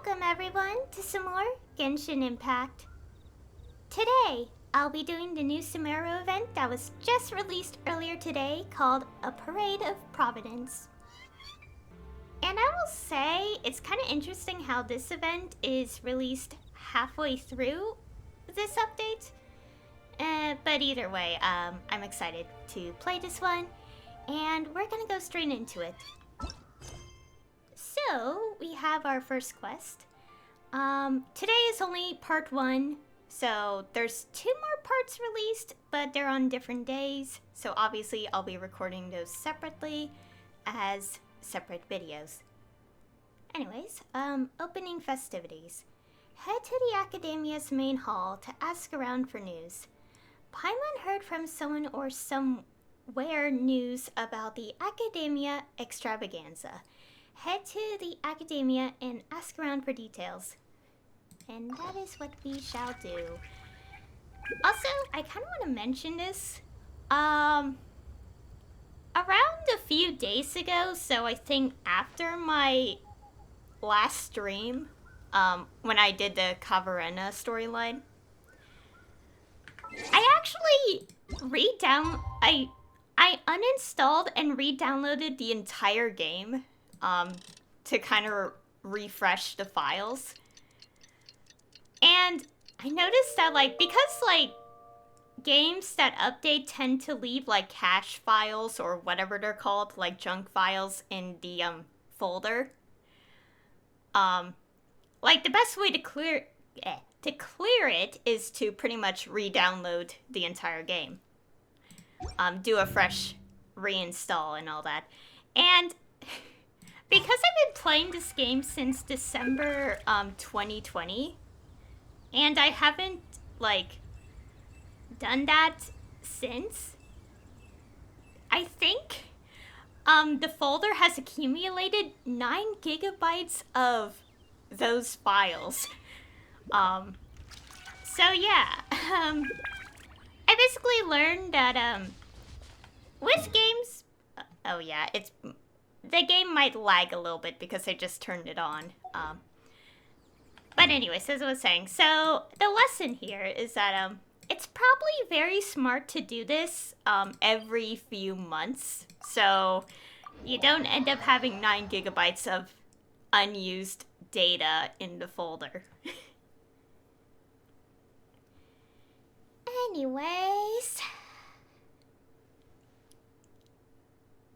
Welcome everyone to some more Genshin Impact. Today, I'll be doing the new Sumeru event that was just released earlier today called a Parade of Providence. And I will say, it's kind of interesting how this event is released halfway through this update. But either way, I'm excited to play this one, and we're gonna go straight into it. So, we have our first quest. Today is only part 1, so there's 2 more parts released, but they're on different days, so obviously I'll be recording those separately as separate videos. Anyways, opening festivities. Head to the Academia's main hall to ask around for news. Paimon heard from someone or somewhere news about the Academia Extravaganza. Head to the Academia and ask around for details. And that is what we shall do. Also, I kind of want to mention this. Around a few days ago, so I think after my last stream, when I did the Kaveh storyline, I actually I uninstalled and re-downloaded the entire game to kind of refresh the files. And I noticed that, because, games that update tend to leave, cache files or whatever they're called, junk files in the, folder. The best way to clear it is to pretty much re-download the entire game. Do a fresh reinstall and all that. And because I've been playing this game since December 2020, and I haven't, done that since, I think the folder has accumulated 9 gigabytes of those files. So yeah, I basically learned that, with games, oh yeah, the game might lag a little bit because I just turned it on. But anyways, as I was saying, so the lesson here is that it's probably very smart to do this every few months, so you don't end up having 9 gigabytes of unused data in the folder. Anyways,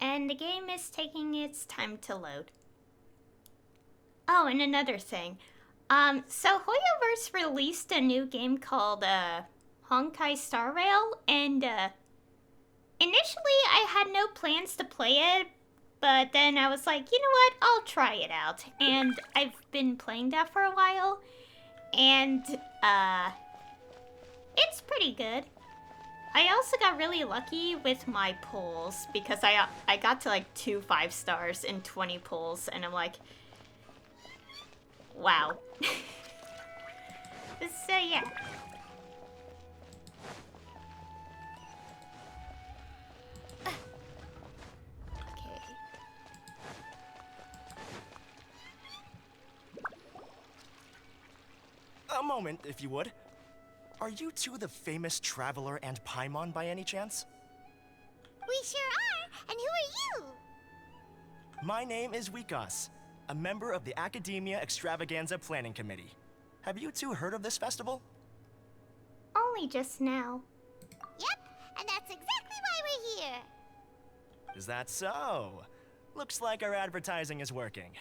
and the game is taking its time to load. Oh, and another thing. So Hoyoverse released a new game called, Honkai Star Rail, and, initially I had no plans to play it, but then I was like, you know what, I'll try it out. And I've been playing that for a while, and, it's pretty good. I also got really lucky with my pulls, because I got to, 2 5-stars in 20 pulls, and I'm like, wow. So, yeah. Okay. A moment, if you would. Are you two the famous Traveler and Paimon by any chance? We sure are, and who are you? My name is Wikas, a member of the Academia Extravaganza Planning Committee. Have you two heard of this festival? Only just now. Yep, and that's exactly why we're here. Is that so? Looks like our advertising is working.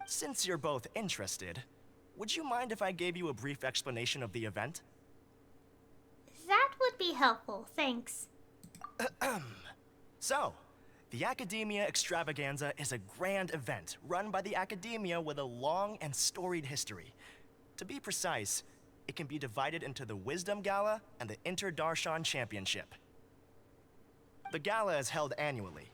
Since you're both interested, would you mind if I gave you a brief explanation of the event? That would be helpful, thanks. So, the Academia Extravaganza is a grand event run by the Academia with a long and storied history. To be precise, it can be divided into the Wisdom Gala and the Inter-Darshan Championship. The gala is held annually.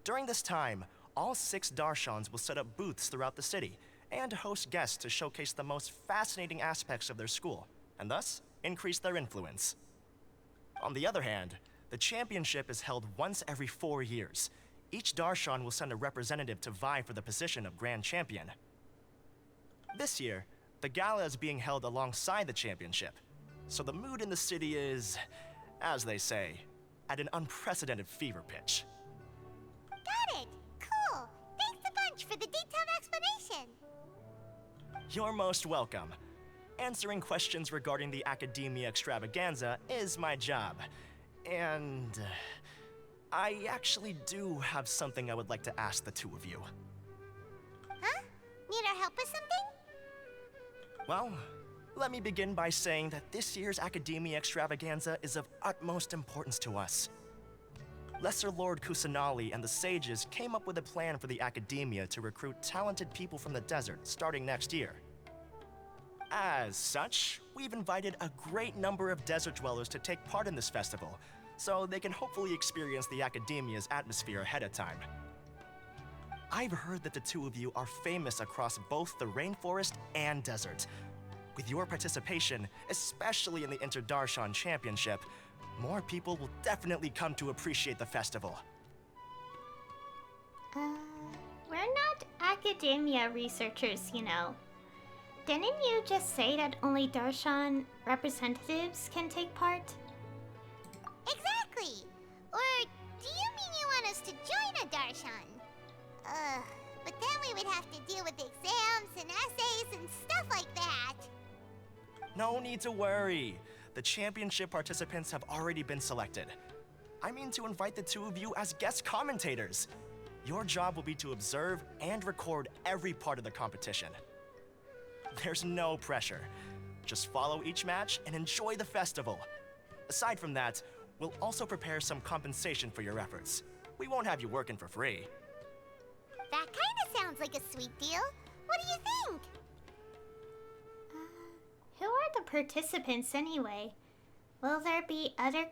During this time, all 6 Darshans will set up booths throughout the city and host guests to showcase the most fascinating aspects of their school, and thus increase their influence. On the other hand, the championship is held once every 4 years. Each Darshan will send a representative to vie for the position of Grand Champion. This year, the gala is being held alongside the championship, so the mood in the city is, as they say, at an unprecedented fever pitch. Got it! Cool! Thanks a bunch for the detailed explanation! You're most welcome. Answering questions regarding the Academia Extravaganza is my job. And I actually do have something I would like to ask the two of you. Huh? Need our help with something? Well, let me begin by saying that this year's Academia Extravaganza is of utmost importance to us. Lesser Lord Kusanali and the sages came up with a plan for the Academia to recruit talented people from the desert starting next year. As such, we've invited a great number of desert dwellers to take part in this festival, so they can hopefully experience the Academia's atmosphere ahead of time. I've heard that the two of you are famous across both the rainforest and desert. With your participation, especially in the Interdarshan Championship, more people will definitely come to appreciate the festival. We're not academia researchers, you know. Didn't you just say that only Darshan representatives can take part? Exactly! Or do you mean you want us to join a Darshan? But then we would have to deal with exams and essays and stuff like that. No need to worry. The championship participants have already been selected. I mean to invite the two of you as guest commentators. Your job will be to observe and record every part of the competition. There's no pressure. Just follow each match and enjoy the festival. Aside from that, we'll also prepare some compensation for your efforts. We won't have you working for free. That kinda sounds like a sweet deal. What do you think? Who are the participants anyway? Will there be other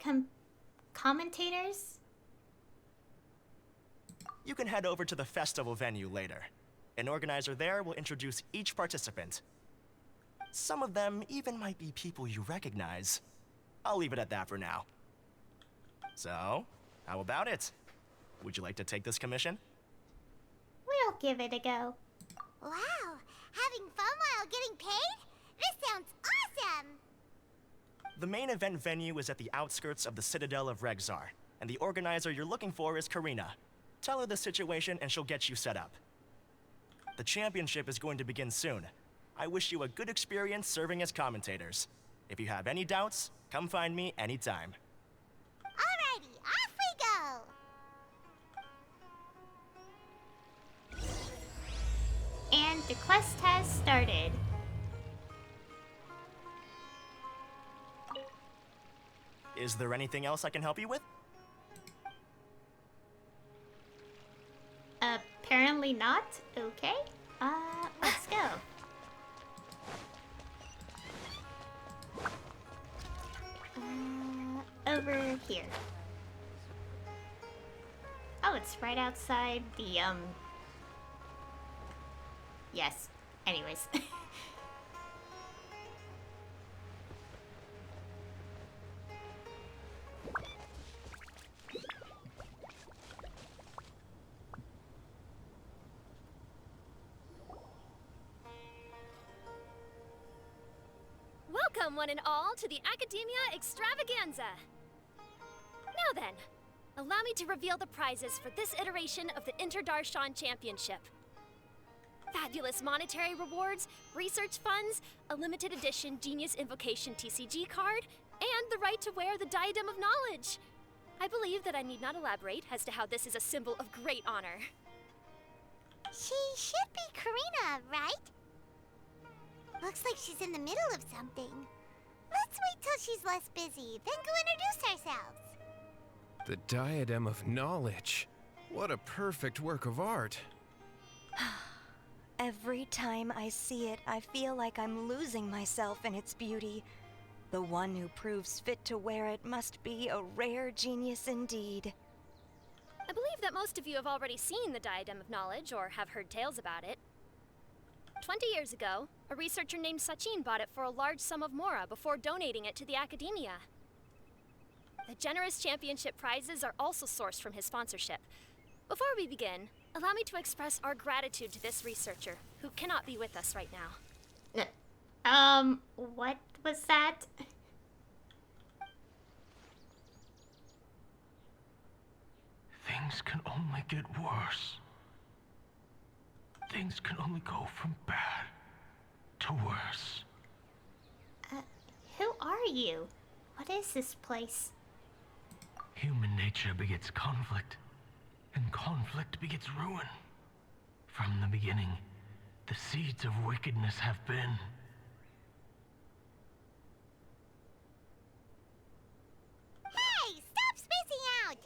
commentators? You can head over to the festival venue later. An organizer there will introduce each participant. Some of them even might be people you recognize. I'll leave it at that for now. So, how about it? Would you like to take this commission? We'll give it a go. Wow! Having fun while getting paid? This sounds awesome! The main event venue is at the outskirts of the Citadel of Regzar, and the organizer you're looking for is Karina. Tell her the situation and she'll get you set up. The championship is going to begin soon. I wish you a good experience serving as commentators. If you have any doubts, come find me anytime. Alrighty, off we go! And the quest has started. Is there anything else I can help you with? Apparently not. Okay. Let's go. Over here. Oh, it's right outside the, Yes. Anyways. Welcome, one and all, to the Academia Extravaganza! Now then, allow me to reveal the prizes for this iteration of the Interdarshan Championship. Fabulous monetary rewards, research funds, a limited edition Genius Invocation TCG card, and the right to wear the Diadem of Knowledge. I believe that I need not elaborate as to how this is a symbol of great honor. She should be Karina, right? Looks like she's in the middle of something. Let's wait till she's less busy, then go introduce ourselves. The Diadem of Knowledge. What a perfect work of art. Every time I see it, I feel like I'm losing myself in its beauty. The one who proves fit to wear it must be a rare genius indeed. I believe that most of you have already seen the Diadem of Knowledge or have heard tales about it. 20 years ago, a researcher named Sachin bought it for a large sum of mora before donating it to the Academia. The generous championship prizes are also sourced from his sponsorship. Before we begin, allow me to express our gratitude to this researcher, who cannot be with us right now. What was that? Things can only get worse. Things can only go from bad to worse. Who are you? What is this place? Human nature begets conflict, and conflict begets ruin. From the beginning, the seeds of wickedness have been. Hey, stop spacing out!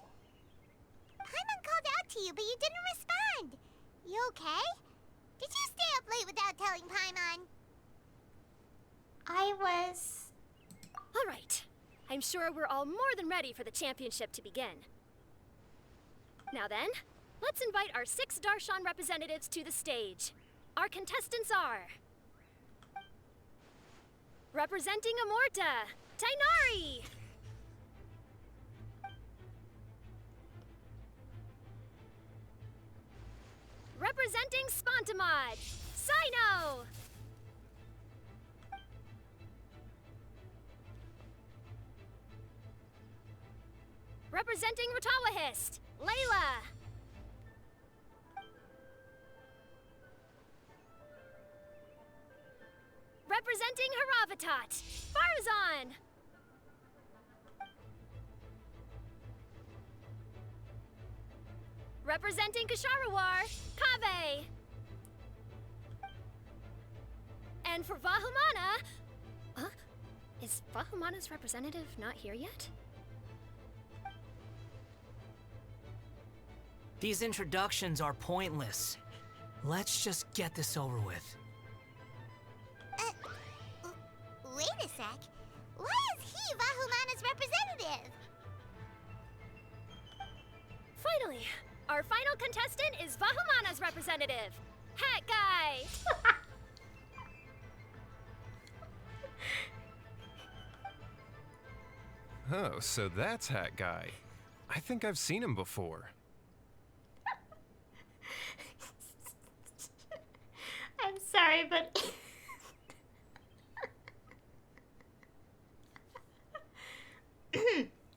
Paimon called out to you, but you didn't respond. You okay? Did you stay up late without telling Paimon? I was... All right. I'm sure we're all more than ready for the championship to begin. Now then, let's invite our 6 Darshan representatives to the stage. Our contestants are... Representing Amorta, Tainari! Representing Spontamod, Sino! Representing Ratawahist, Layla! Representing Haravatat, Farazan! Representing Kasharawar, Kaveh! And for Vahumana... Huh? Is Vahumana's representative not here yet? These introductions are pointless. Let's just get this over with. Wait a sec. Why is he Vahumana's representative? Finally, our final contestant is Vahumana's representative, Hat Guy! Oh, so that's Hat Guy. I think I've seen him before. I'm sorry, but...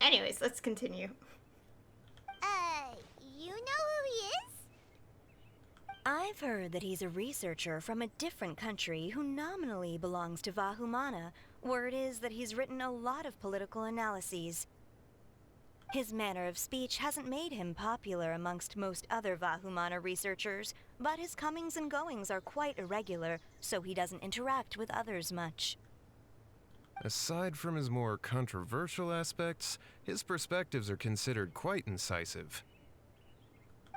Anyways, let's continue. You know who he is? I've heard that he's a researcher from a different country who nominally belongs to Vahumana. Word is that he's written a lot of political analyses. His manner of speech hasn't made him popular amongst most other Vahumana researchers, but his comings and goings are quite irregular, so he doesn't interact with others much. Aside from his more controversial aspects, his perspectives are considered quite incisive.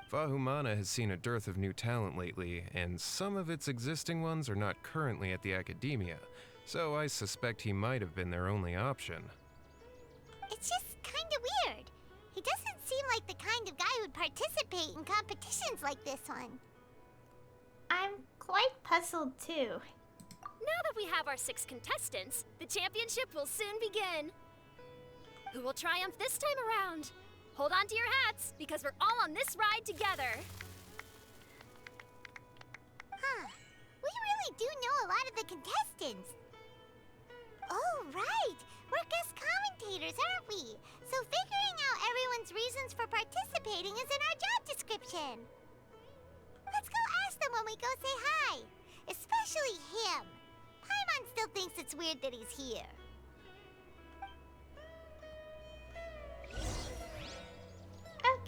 Vahumana has seen a dearth of new talent lately, and some of its existing ones are not currently at the academia, so I suspect he might have been their only option. It's just kinda weird. He doesn't seem like the kind of guy who'd participate in competitions like this one. I'm quite puzzled too. Now that we have our 6 contestants, the championship will soon begin. Who will triumph this time around? Hold on to your hats, because we're all on this ride together. Huh. We really do know a lot of the contestants. Oh, right. We're guest commentators, aren't we? So figuring out everyone's reasons for participating is in our job description. Let's go ask them when we go say hi. Especially him. Paimon still thinks it's weird that he's here.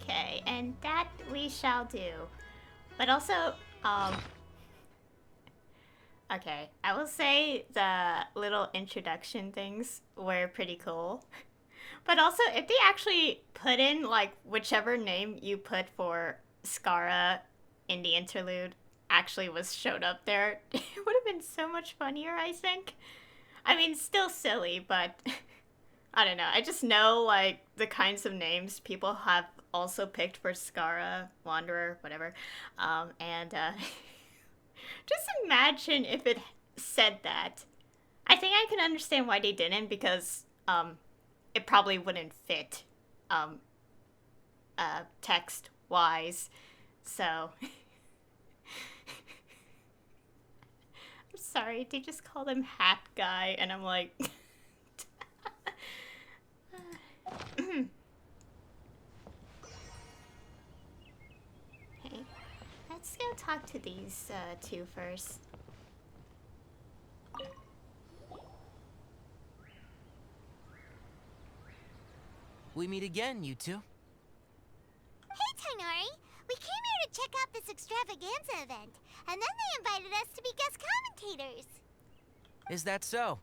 Okay, and that we shall do. But also, okay, I will say the little introduction things were pretty cool. But also, if they actually put in, like, whichever name you put for Skara in the interlude actually showed up there, it would have been so much funnier, I think. I mean, still silly, but I don't know. I just know, like, the kinds of names people have also picked for Skara, Wanderer, whatever. Just imagine if it said that. I think I can understand why they didn't, because it probably wouldn't fit text-wise. So I'm Sorry, they just called him Hat Guy, and I'm like... Okay, let's go talk to these two first. We meet again, you two. Hey, Tainari! We came here to check out this extravaganza event, and then they invited us to be guest commentators. Is that so?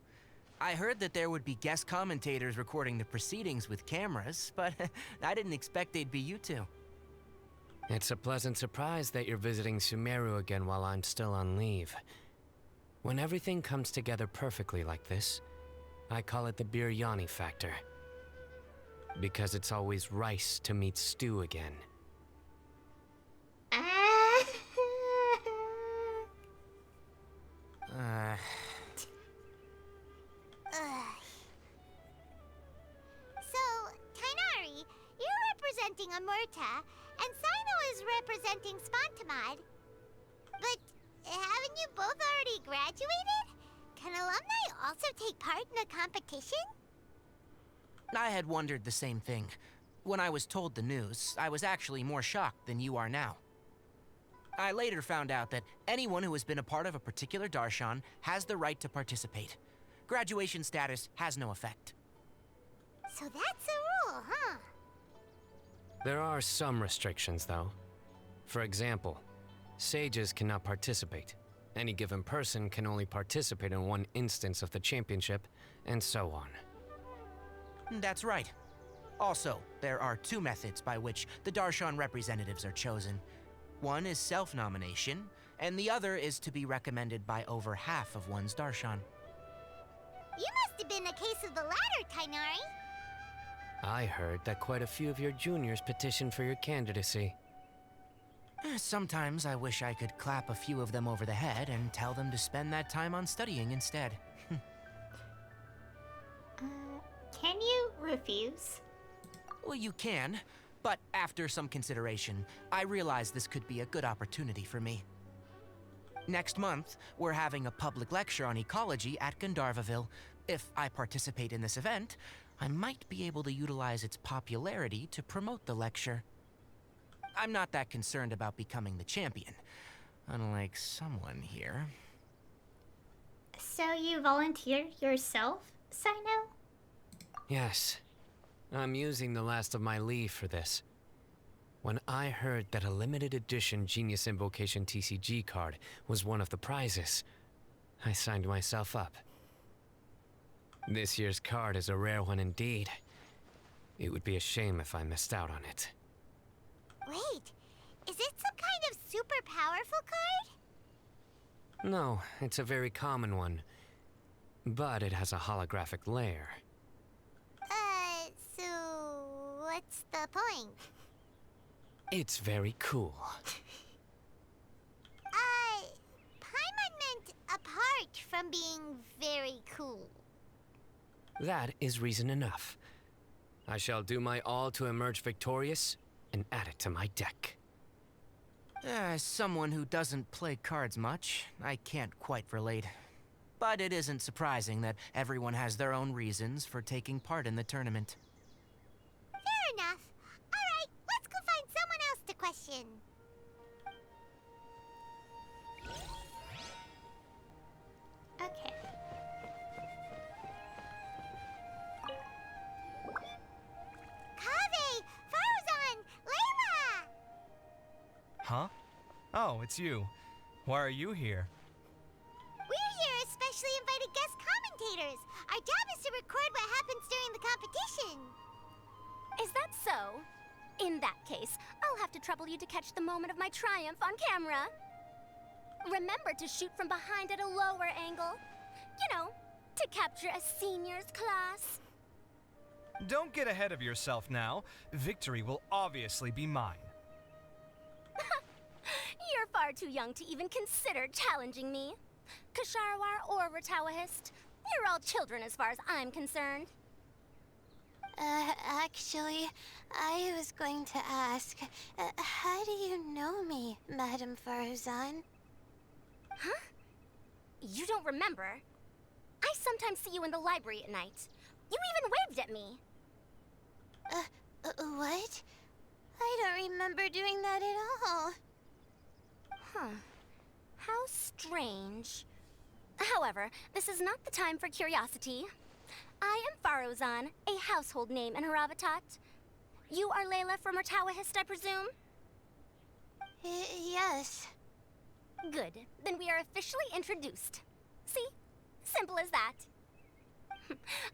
I heard that there would be guest commentators recording the proceedings with cameras, but I didn't expect they'd be you two. It's a pleasant surprise that you're visiting Sumeru again while I'm still on leave. When everything comes together perfectly like this, I call it the biryani factor. Because it's always rice to meet stew again. So, Tainari, you're representing Amurta, and Sino is representing Spantamad. But haven't you both already graduated? Can alumni also take part in a competition? I had wondered the same thing. When I was told the news, I was actually more shocked than you are now. I later found out that anyone who has been a part of a particular darshan has the right to participate. Graduation status has no effect. So that's a rule, huh? There are some restrictions, though. For example, sages cannot participate. Any given person can only participate in one instance of the championship, and so on. That's right. Also, there are two methods by which the darshan representatives are chosen. One is self-nomination, and the other is to be recommended by over half of one's darshan. You must have been a case of the latter, Tainari. I heard that quite a few of your juniors petitioned for your candidacy. Sometimes I wish I could clap a few of them over the head and tell them to spend that time on studying instead. Can you refuse? Well, you can, but after some consideration, I realized this could be a good opportunity for me. Next month, we're having a public lecture on ecology at Gandharvaville. If I participate in this event, I might be able to utilize its popularity to promote the lecture. I'm not that concerned about becoming the champion, unlike someone here. So you volunteered yourself, Sino? Yes. I'm using the last of my leave for this. When I heard that a limited edition Genius Invocation TCG card was one of the prizes, I signed myself up. This year's card is a rare one indeed. It would be a shame if I missed out on it. Wait, is it some kind of super powerful card? No, it's a very common one. But it has a holographic layer. So what's the point? It's very cool. Paimon meant apart from being very cool. That is reason enough. I shall do my all to emerge victorious and add it to my deck. As someone who doesn't play cards much, I can't quite relate. But it isn't surprising that everyone has their own reasons for taking part in the tournament. Fair enough. Alright, let's go find someone else to question. Okay. Kaveh! Farzan! Layla! Huh? Oh, it's you. Why are you here? We're here as specially invited guest commentators. Our job is to record what happens during the competition. Is that so? In that case, I'll have to trouble you to catch the moment of my triumph on camera. Remember to shoot from behind at a lower angle. You know, to capture a seniors class. Don't get ahead of yourself now. Victory will obviously be mine. You're far too young to even consider challenging me. Kasharawar or Ratawahist, you're all children as far as I'm concerned. Actually, I was going to ask, how do you know me, Madam Farzan? Huh? You don't don't remember. I sometimes see you in the library at night. You even waved at me. What? I don't remember doing that at all. Huh. How strange. However, this is not the time for curiosity. I am Farozan, a household name in Haravatat. You are Layla from Murtawahist, I presume? Yes. Good. Then we are officially introduced. See? Simple as that.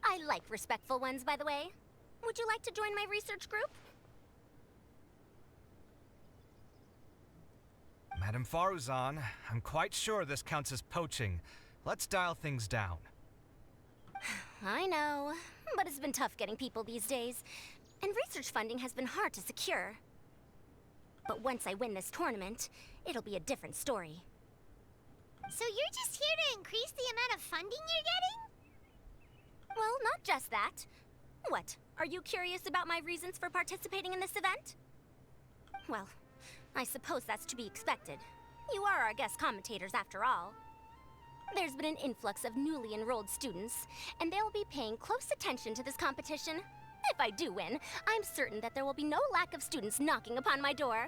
I like respectful ones, by the way. Would you like to join my research group? Madam Faruzan, I'm quite sure this counts as poaching. Let's dial things down. I know, but it's been tough getting people these days, and research funding has been hard to secure. But once I win this tournament, it'll be a different story. So you're just here to increase the amount of funding you're getting? Well, not just that. What, are you curious about my reasons for participating in this event? Well, I suppose that's to be expected. You are our guest commentators after all. There's been an influx of newly enrolled students, and they'll be paying close attention to this competition. If I do win, I'm certain that there will be no lack of students knocking upon my door.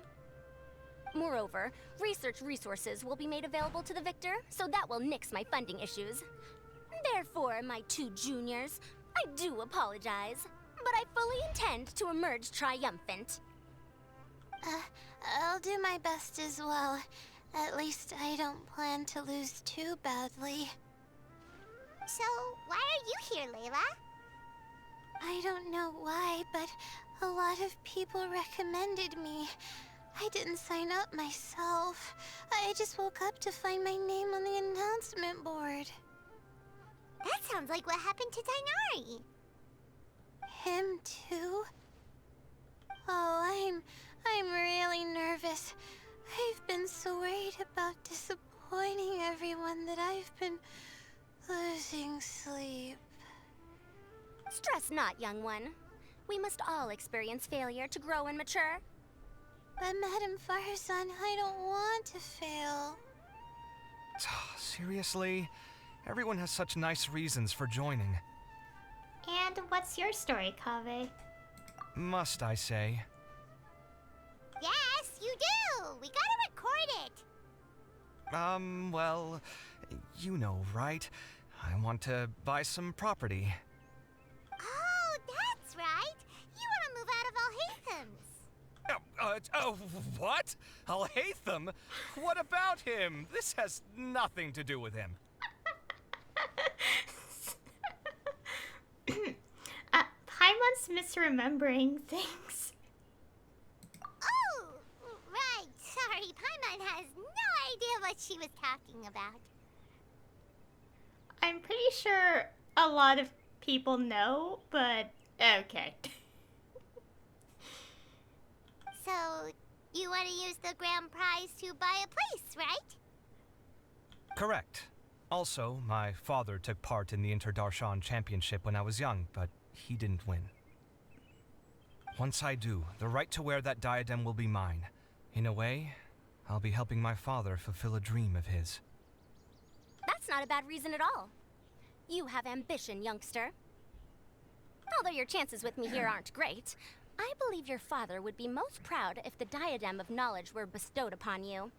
Moreover, research resources will be made available to the victor, so that will nix my funding issues. Therefore, my two juniors, I do apologize, but I fully intend to emerge triumphant. I'll do my best as well. At least I don't plan to lose too badly. So, why are you here, Layla? I don't know why, but a lot of people recommended me. I didn't sign up myself. I just woke up to find my name on the announcement board. That sounds like what happened to Dainari. Him too? Oh, I'm really nervous. I've been so worried about disappointing everyone that I've been losing sleep. Stress not, young one. We must all experience failure to grow and mature. But Madam Farsan, I don't want to fail. Seriously? Everyone has such nice reasons for joining. And what's your story, Kaveh? Must I say? Yes, you do! We gotta record it! Well, you know, right? I want to buy some property. Oh, that's right! You want to move out of Alhatham's. What? Alhaitham? What about him? This has nothing to do with him. Paimon's misremembering things. Oh, right. Sorry, Paimon has no idea what she was talking about. I'm pretty sure a lot of people know, but okay. So, you want to use the grand prize to buy a place, right? Correct. Also, my father took part in the Interdarshan Championship when I was young, but he didn't win. Once I do, the right to wear that diadem will be mine. In a way, I'll be helping my father fulfill a dream of his. That's not a bad reason at all. You have ambition, youngster. Although your chances with me here aren't great, I believe your father would be most proud if the diadem of knowledge were bestowed upon you.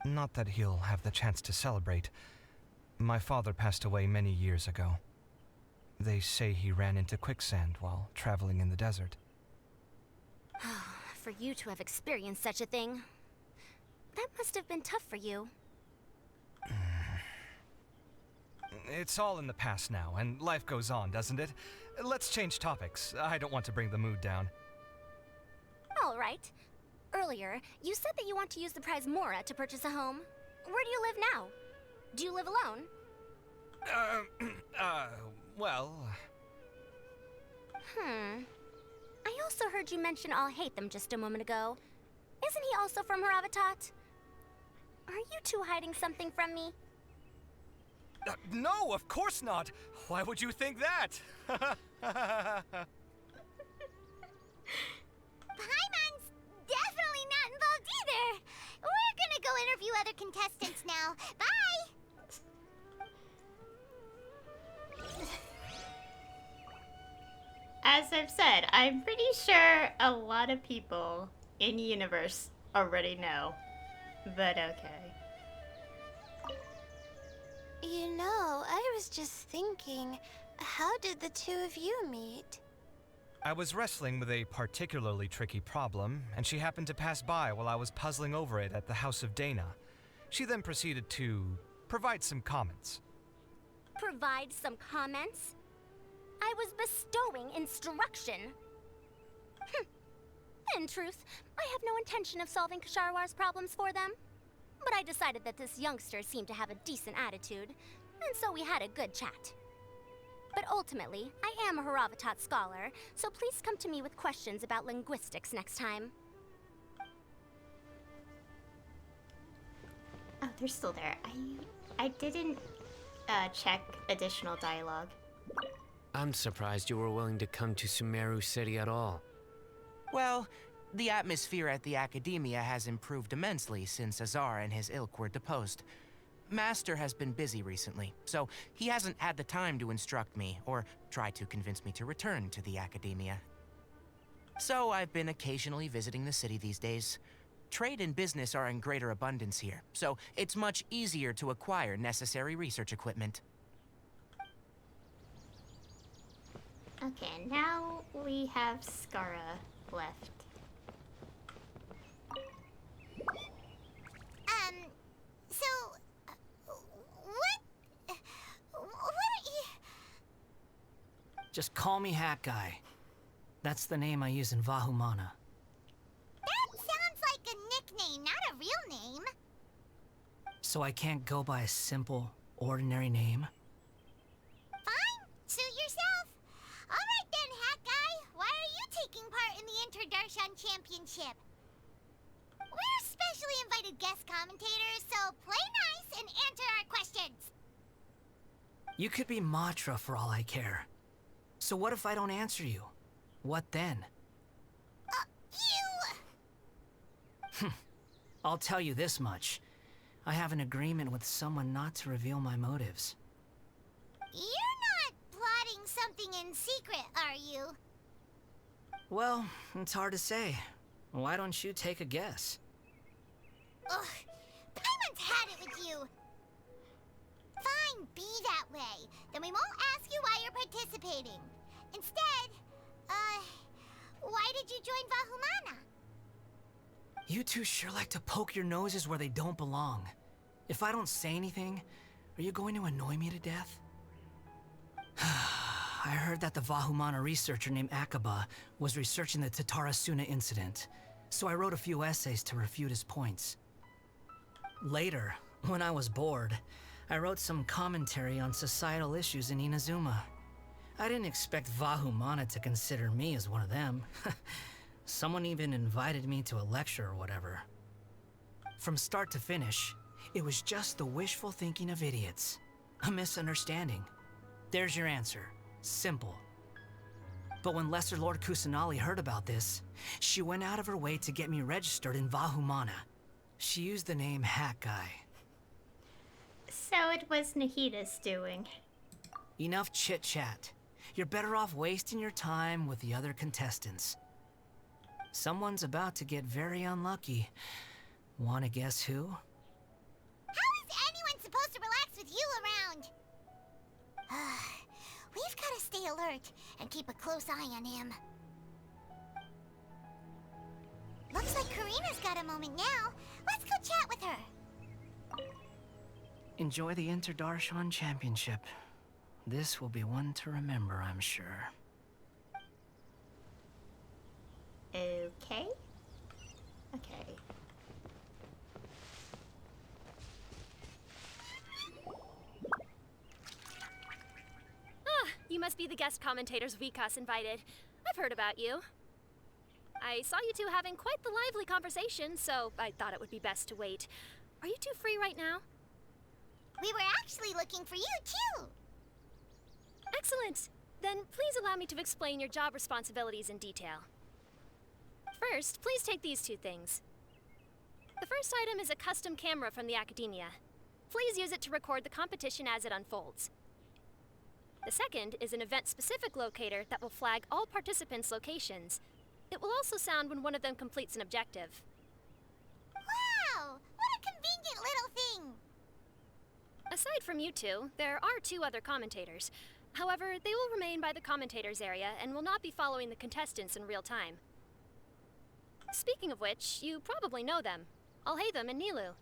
Not that he'll have the chance to celebrate. My father passed away many years ago. They say he ran into quicksand while traveling in the desert. For you to have experienced such a thing, that must have been tough for you. It's all in the past now, and life goes on, doesn't it? Let's change topics. I don't want to bring the mood down. All right. Earlier, you said that you want to use the prize Mora to purchase a home. Where do you live now? Do you live alone? Well... I also heard you mention Alhaitham just a moment ago. Isn't he also from Haravatat? Are you two hiding something from me? No, of course not! Why would you think that? Paimon's definitely not involved either! We're gonna go interview other contestants now. Bye! I've said, I'm pretty sure a lot of people in universe already know. But okay. You know, I was just thinking, how did the two of you meet? I was wrestling with a particularly tricky problem, and she happened to pass by while I was puzzling over it at the House of Dana. She then proceeded to provide some comments. Provide some comments? I was bestowing instruction. In truth, I have no intention of solving Ksharwar's problems for them. But I decided that this youngster seemed to have a decent attitude, and so we had a good chat. But ultimately, I am a Haravatat scholar, so please come to me with questions about linguistics next time. Oh, they're still there. I didn't check additional dialogue. I'm surprised you were willing to come to Sumeru City at all. Well, the atmosphere at the Academia has improved immensely since Azar and his ilk were deposed. Master has been busy recently, so he hasn't had the time to instruct me or try to convince me to return to the Academia. So I've been occasionally visiting the city these days. Trade and business are in greater abundance here, so it's much easier to acquire necessary research equipment. Okay, now we have Skara left. What are you... Just call me Hat Guy. That's the name I use in Vahumana. That sounds like a nickname, not a real name. So I can't go by a simple, ordinary name? Fine, suit yourself. Alright then, Hat Guy. Why are you taking part in the Interdarshan Championship? We're specially invited guest commentators, so play nice and answer our questions. You could be Matra for all I care. So what if I don't answer you? What then? I'll tell you this much. I have an agreement with someone not to reveal my motives. You're not plotting something in secret, are you? Well, it's hard to say. Why don't you take a guess? Ugh, Paimon's had it with you. Fine, be that way. Then we won't ask you why you're participating. Instead, why did you join Vahumana? You two sure like to poke your noses where they don't belong. If I don't say anything, are you going to annoy me to death? I heard that the Vahumana researcher named Akaba was researching the Tatarasuna incident, so I wrote a few essays to refute his points. Later, when I was bored, I wrote some commentary on societal issues in Inazuma. I didn't expect Vahumana to consider me as one of them. Someone even invited me to a lecture or whatever. From start to finish, it was just the wishful thinking of idiots. A misunderstanding. There's your answer. Simple. But when Lesser Lord Kusanali heard about this, she went out of her way to get me registered in Vahumana. She used the name Hat Guy. So it was Nahida's doing. Enough chit-chat. You're better off wasting your time with the other contestants. Someone's about to get very unlucky. Wanna guess who? How is anyone supposed to relax with you around? We've got to stay alert and keep a close eye on him. Looks like Karina's got a moment now. Let's go chat with her. Enjoy the Interdarshan Championship. This will be one to remember, I'm sure. Okay. Okay. You must be the guest commentators Vikas invited. I've heard about you. I saw you two having quite the lively conversation, so I thought it would be best to wait. Are you two free right now? We were actually looking for you, too. Excellent. Then please allow me to explain your job responsibilities in detail. First, please take these two things. The first item is a custom camera from the Academia. Please use it to record the competition as it unfolds. The second is an event-specific locator that will flag all participants' locations. It will also sound when one of them completes an objective. Wow! What a convenient little thing! Aside from you two, there are two other commentators. However, they will remain by the commentators area and will not be following the contestants in real time. Speaking of which, you probably know them. Alhaitham and Nilu.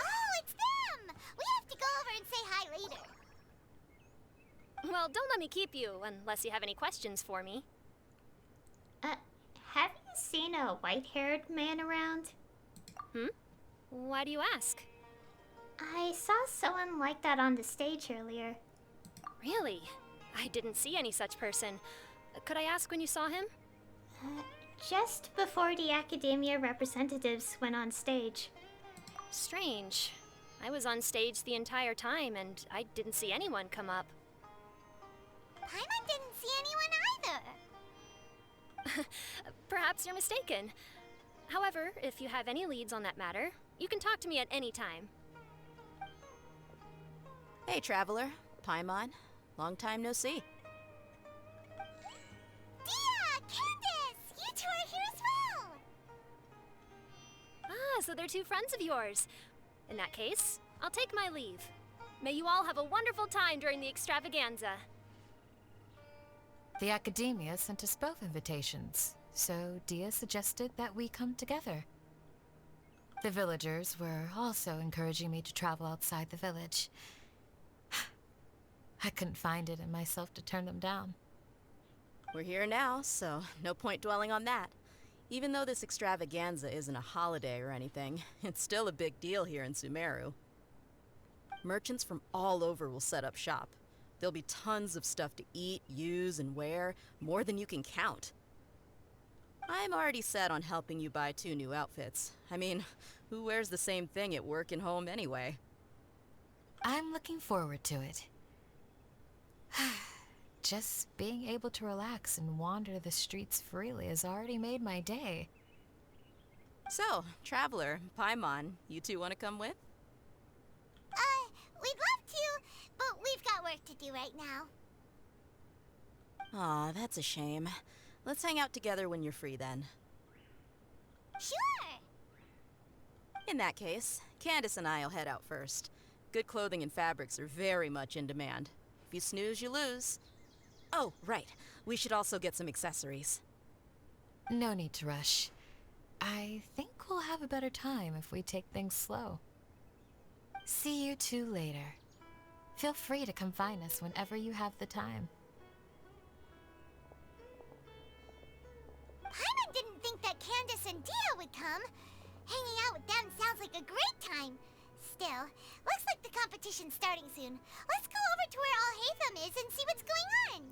Oh, it's them! We have to go over and say hi later. Well, don't let me keep you, unless you have any questions for me. Have you seen a white-haired man around? Why do you ask? I saw someone like that on the stage earlier. Really? I didn't see any such person. Could I ask when you saw him? Just before the academia representatives went on stage. Strange. I was on stage the entire time, and I didn't see anyone come up. Paimon didn't see anyone either. Perhaps you're mistaken. However, if you have any leads on that matter, you can talk to me at any time. Hey, Traveler. Paimon. Long time no see. Dia! Candace! You two are here as well! Ah, so they're two friends of yours. In that case, I'll take my leave. May you all have a wonderful time during the extravaganza. The Academia sent us both invitations, so Dia suggested that we come together. The villagers were also encouraging me to travel outside the village. I couldn't find it in myself to turn them down. We're here now, so no point dwelling on that. Even though this extravaganza isn't a holiday or anything, it's still a big deal here in Sumeru. Merchants from all over will set up shop. There'll be tons of stuff to eat, use, and wear, more than you can count. I'm already set on helping you buy 2 new outfits. I mean, who wears the same thing at work and home anyway? I'm looking forward to it. Just being able to relax and wander the streets freely has already made my day. So, Traveler, Paimon, you two want to come with? We'd love to, but we've got work to do right now. Aw, that's a shame. Let's hang out together when you're free then. Sure! In that case, Candace and I'll head out first. Good clothing and fabrics are very much in demand. If you snooze, you lose. Oh, right. We should also get some accessories. No need to rush. I think we'll have a better time if we take things slow. See you two later. Feel free to come find us whenever you have the time. Paimon didn't think that Candace and Dia would come. Hanging out with them sounds like a great time. Still, looks like the competition's starting soon. Let's go over to where Alhaitham is and see what's going on.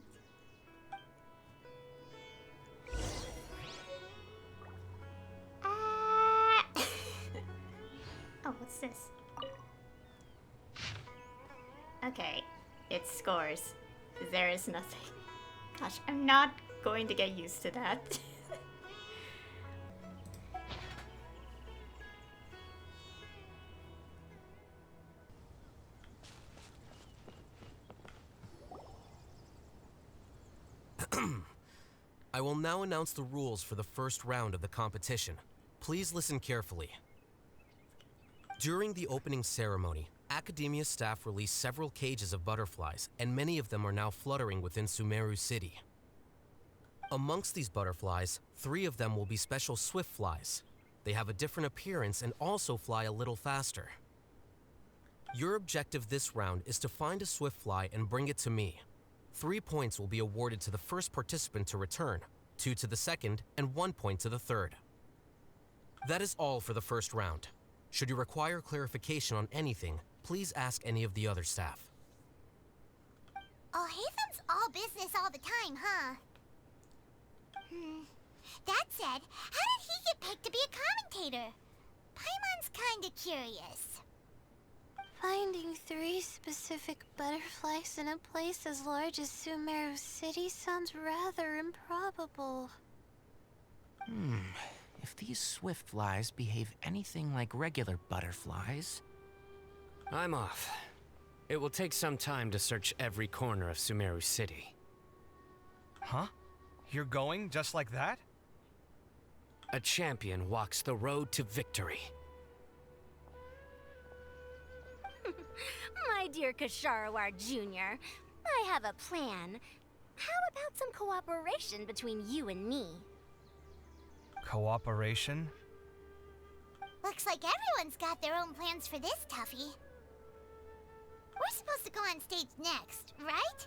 Oh, what's this? Okay, it's scores. There is nothing. Gosh, I'm not going to get used to that. I will now announce the rules for the first round of the competition. Please listen carefully. During the opening ceremony, Academia staff released several cages of butterflies, and many of them are now fluttering within Sumeru City. Amongst these butterflies, 3 of them will be special swift flies. They have a different appearance and also fly a little faster. Your objective this round is to find a swift fly and bring it to me. 3 points will be awarded to the first participant to return, 2 to the second, and 1 point to the third. That is all for the first round. Should you require clarification on anything, please ask any of the other staff. Alhaitham's all business all the time, huh? That said, how did he get picked to be a commentator? Paimon's kinda curious. Finding 3 specific butterflies in a place as large as Sumeru City sounds rather improbable. If these swift flies behave anything like regular butterflies... I'm off. It will take some time to search every corner of Sumeru City. Huh? You're going just like that? A champion walks the road to victory. My dear Kasharawar Jr., I have a plan. How about some cooperation between you and me? Cooperation? Looks like everyone's got their own plans for this, Tuffy. We're supposed to go on stage next, right?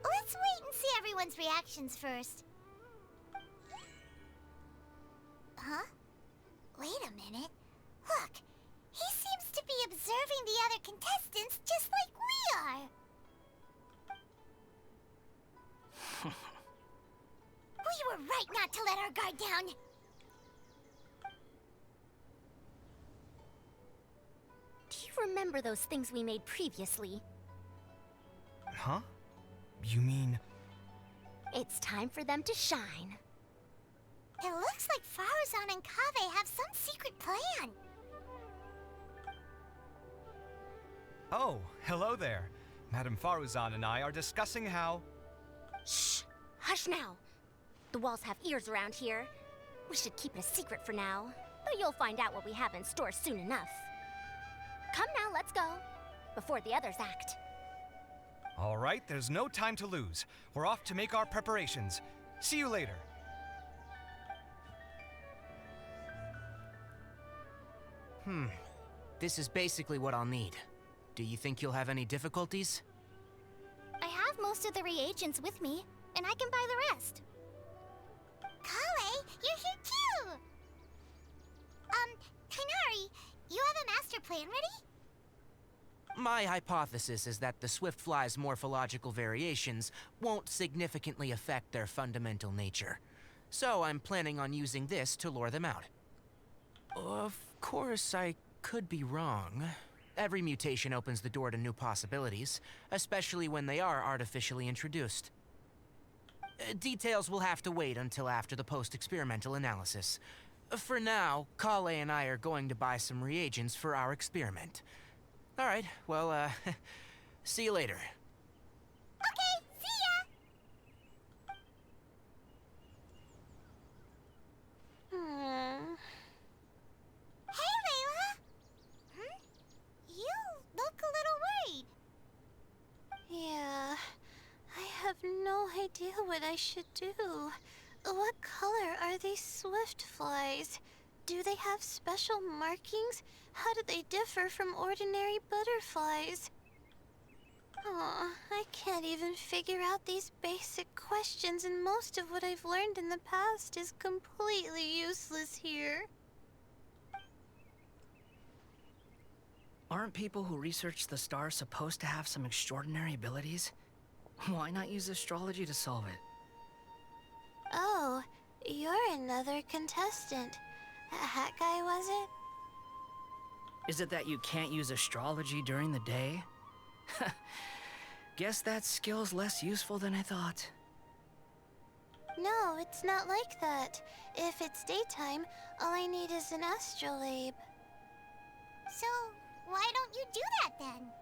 Let's wait and see everyone's reactions first. Huh? Wait a minute. Look, he seems to be observing the other contestants just like we are. We were right not to let our guard down. Do you remember those things we made previously? Huh? You mean... It's time for them to shine. It looks like Faruzan and Kaveh have some secret plan. Oh, hello there. Madame Faruzan and I are discussing how... Shh! Hush now! The walls have ears around here. We should keep it a secret for now, but you'll find out what we have in store soon enough. Come now, let's go, before the others act. All right, there's no time to lose. We're off to make our preparations. See you later. This is basically what I'll need. Do you think you'll have any difficulties? I have most of the reagents with me, and I can buy the rest. Kale, you're here too! Kainari, you have a master plan ready? My hypothesis is that the Swiftfly's morphological variations won't significantly affect their fundamental nature. So I'm planning on using this to lure them out. Of course, I could be wrong. Every mutation opens the door to new possibilities, especially when they are artificially introduced. Details will have to wait until after the post-experimental analysis. For now, Kale and I are going to buy some reagents for our experiment. All right, well, see you later. Okay, see ya! Hey, Layla! You look a little worried. Yeah, I have no idea what I should do. What color are these swift flies? Do they have special markings? How do they differ from ordinary butterflies? Oh, I can't even figure out these basic questions, and most of what I've learned in the past is completely useless here. Aren't people who research the stars supposed to have some extraordinary abilities? Why not use astrology to solve it? Oh, you're another contestant. A hat guy, was it? Is it that you can't use astrology during the day? Guess that skill's less useful than I thought. No, it's not like that. If it's daytime, all I need is an astrolabe. So, why don't you do that then?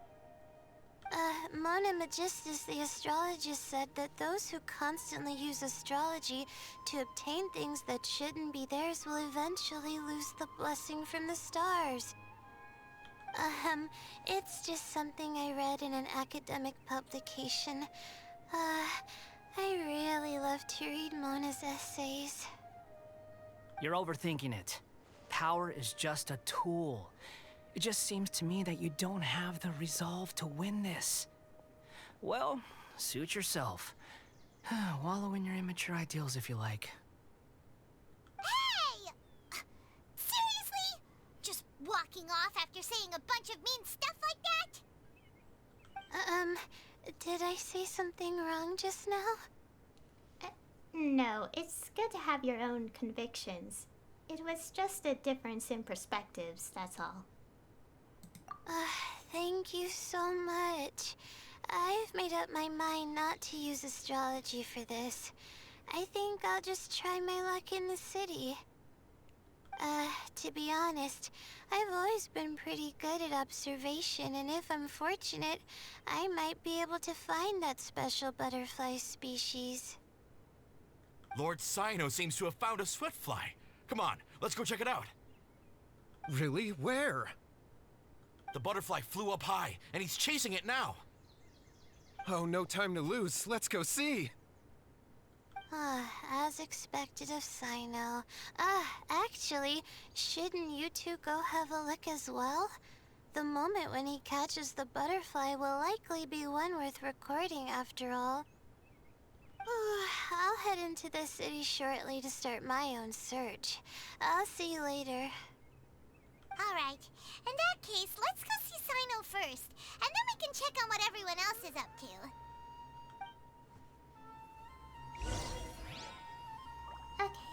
Mona Magistus, the astrologist, said that those who constantly use astrology to obtain things that shouldn't be theirs will eventually lose the blessing from the stars. It's just something I read in an academic publication. I really love to read Mona's essays. You're overthinking it. Power is just a tool. It just seems to me that you don't have the resolve to win this. Well, suit yourself. Wallow in your immature ideals if you like. Hey! Seriously? Just walking off after saying a bunch of mean stuff like that? Did I say something wrong just now? No, it's good to have your own convictions. It was just a difference in perspectives, that's all. Thank you so much. I've made up my mind not to use astrology for this. I think I'll just try my luck in the city. To be honest, I've always been pretty good at observation, and if I'm fortunate, I might be able to find that special butterfly species. Lord Cyno seems to have found a swiftfly. Come on, let's go check it out. Really? Where? The butterfly flew up high, and he's chasing it now. Oh, no time to lose. Let's go see. As expected of Cyno. Actually, shouldn't you two go have a look as well? The moment when he catches the butterfly will likely be one worth recording after all. I'll head into the city shortly to start my own search. I'll see you later. Alright, in that case, let's go see Cyno first, and then we can check on what everyone else is up to. Okay.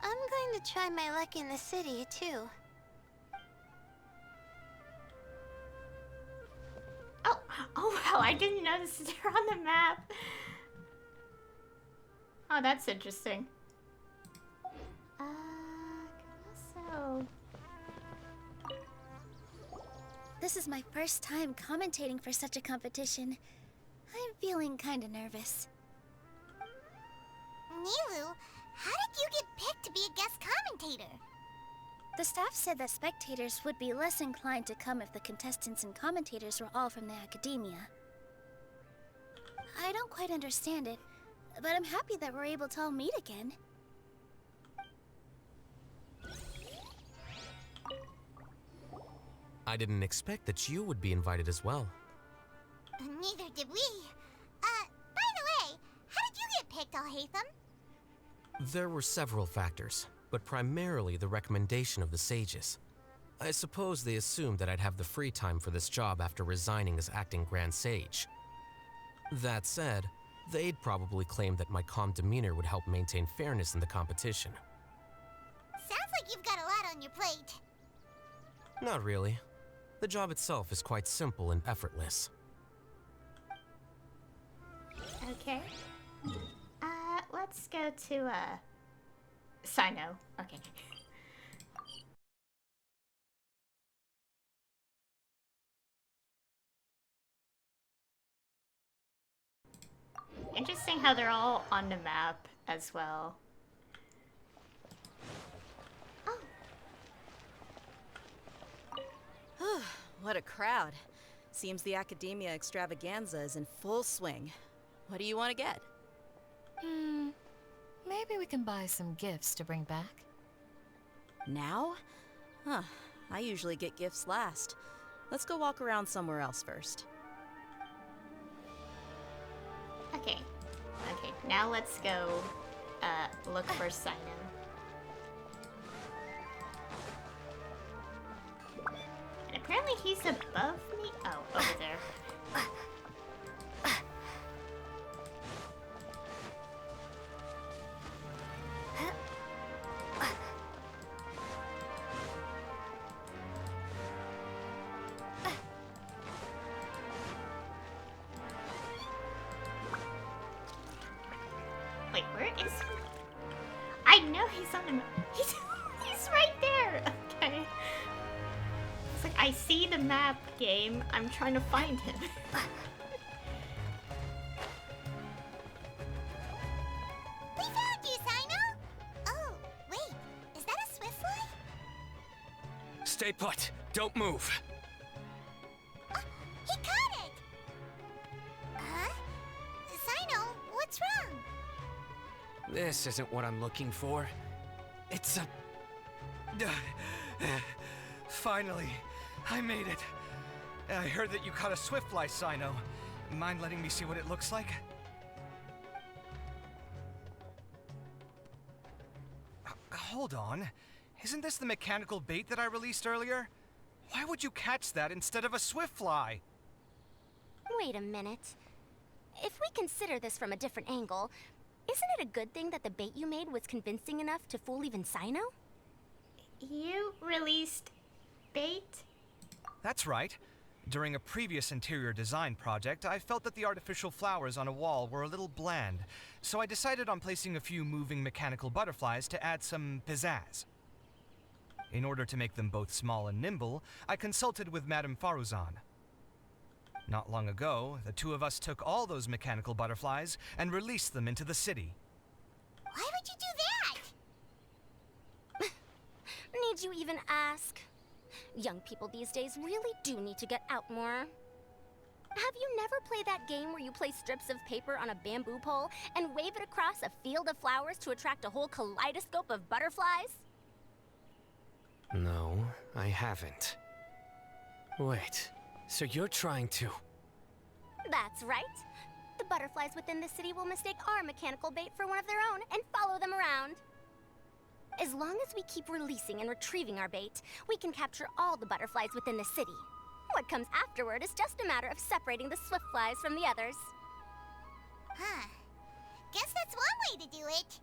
I'm going to try my luck in the city, too. Oh wow, I didn't notice they're on the map. Oh, that's interesting. So... This is my first time commentating for such a competition. I'm feeling kinda nervous. Nilu, how did you get picked to be a guest commentator? The staff said that spectators would be less inclined to come if the contestants and commentators were all from the academia. I don't quite understand it, but I'm happy that we're able to all meet again. I didn't expect that you would be invited as well. Neither did we. By the way, how did you get picked, Alhaitham? There were several factors, but primarily the recommendation of the sages. I suppose they assumed that I'd have the free time for this job after resigning as acting Grand Sage. That said, they'd probably claim that my calm demeanor would help maintain fairness in the competition. Sounds like you've got a lot on your plate. Not really. The job itself is quite simple and effortless. Okay. Let's go to, Cyno. Okay. Interesting how they're all on the map as well. What a crowd. Seems the Academia Extravaganza is in full swing. What do you want to get? Maybe we can buy some gifts to bring back. Now? Huh. I usually get gifts last. Let's go walk around somewhere else first. Okay. Okay, now let's go, look for Cyno. And apparently he's above me? Oh, over there. Wait, where is he? I know he's on the map. He's right there. Okay. It's like I see the map, game. I'm trying to find him. We found you, Cyno! Oh, wait. Is that a swiftfly? Stay put. Don't move. He caught it! Huh? Cyno, what's wrong? This isn't what I'm looking for. It's a... Finally, I made it. I heard that you caught a swiftfly, Cyno. Mind letting me see what it looks like? Hold on. Isn't this the mechanical bait that I released earlier? Why would you catch that instead of a swiftfly? Wait a minute. If we consider this from a different angle, isn't it a good thing that the bait you made was convincing enough to fool even Cyno? You released bait? That's right. During a previous interior design project, I felt that the artificial flowers on a wall were a little bland, so I decided on placing a few moving mechanical butterflies to add some pizzazz. In order to make them both small and nimble, I consulted with Madame Faruzan. Not long ago, the two of us took all those mechanical butterflies and released them into the city. Why would you do that? Need you even ask? Young people these days really do need to get out more. Have you never played that game where you place strips of paper on a bamboo pole and wave it across a field of flowers to attract a whole kaleidoscope of butterflies? No, I haven't. Wait, so you're trying to... That's right. The butterflies within the city will mistake our mechanical bait for one of their own and follow them around. As long as we keep releasing and retrieving our bait, we can capture all the butterflies within the city. What comes afterward is just a matter of separating the swift flies from the others. Huh. Guess that's one way to do it.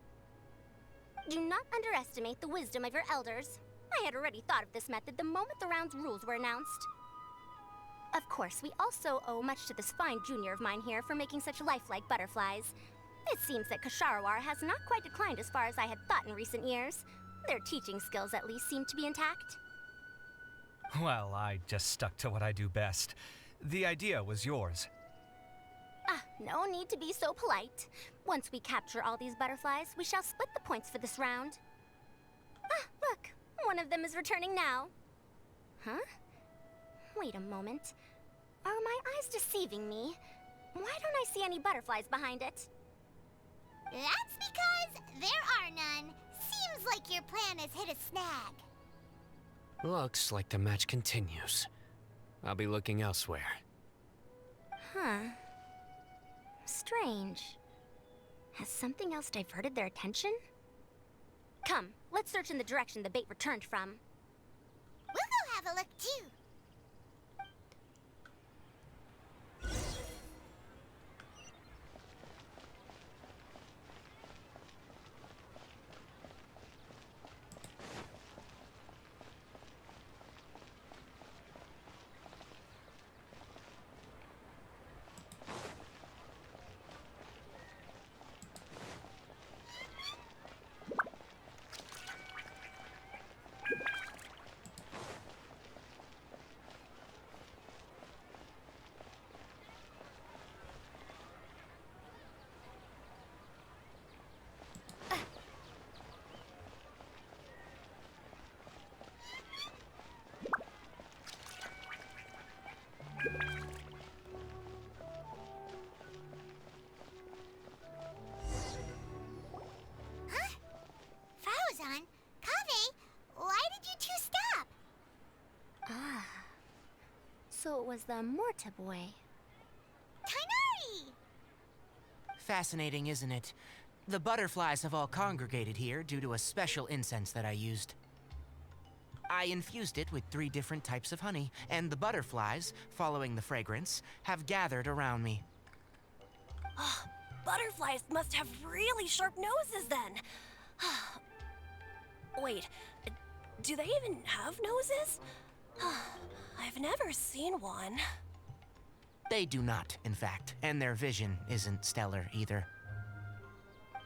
Do not underestimate the wisdom of your elders. I had already thought of this method the moment the round's rules were announced. Of course, we also owe much to this fine junior of mine here for making such lifelike butterflies. It seems that Kasharawar has not quite declined as far as I had thought in recent years. Their teaching skills at least seem to be intact. Well, I just stuck to what I do best. The idea was yours. No need to be so polite. Once we capture all these butterflies, we shall split the points for this round. Look, one of them is returning now. Huh? Wait a moment. Are my eyes deceiving me? Why don't I see any butterflies behind it? That's because there are none. Seems like your plan has hit a snag. Looks like the match continues. I'll be looking elsewhere. Huh. Strange. Has something else diverted their attention? Come, let's search in the direction the bait returned from. We'll go have a look too. Kaveh, why did you two stop? So it was the Morta boy. Tainari! Fascinating, isn't it? The butterflies have all congregated here due to a special incense that I used. I infused it with 3 different types of honey, and the butterflies, following the fragrance, have gathered around me. Butterflies must have really sharp noses then. Wait, do they even have noses? I've never seen one. They do not, in fact, and their vision isn't stellar either.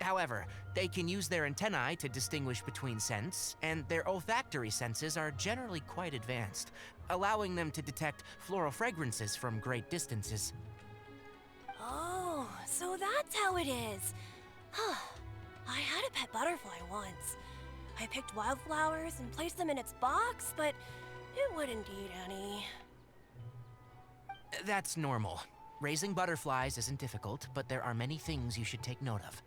However, they can use their antennae to distinguish between scents, and their olfactory senses are generally quite advanced, allowing them to detect floral fragrances from great distances. Oh, so that's how it is. I had a pet butterfly once. I picked wildflowers and placed them in its box, but it wouldn't eat any. That's normal. Raising butterflies isn't difficult, but there are many things you should take note of.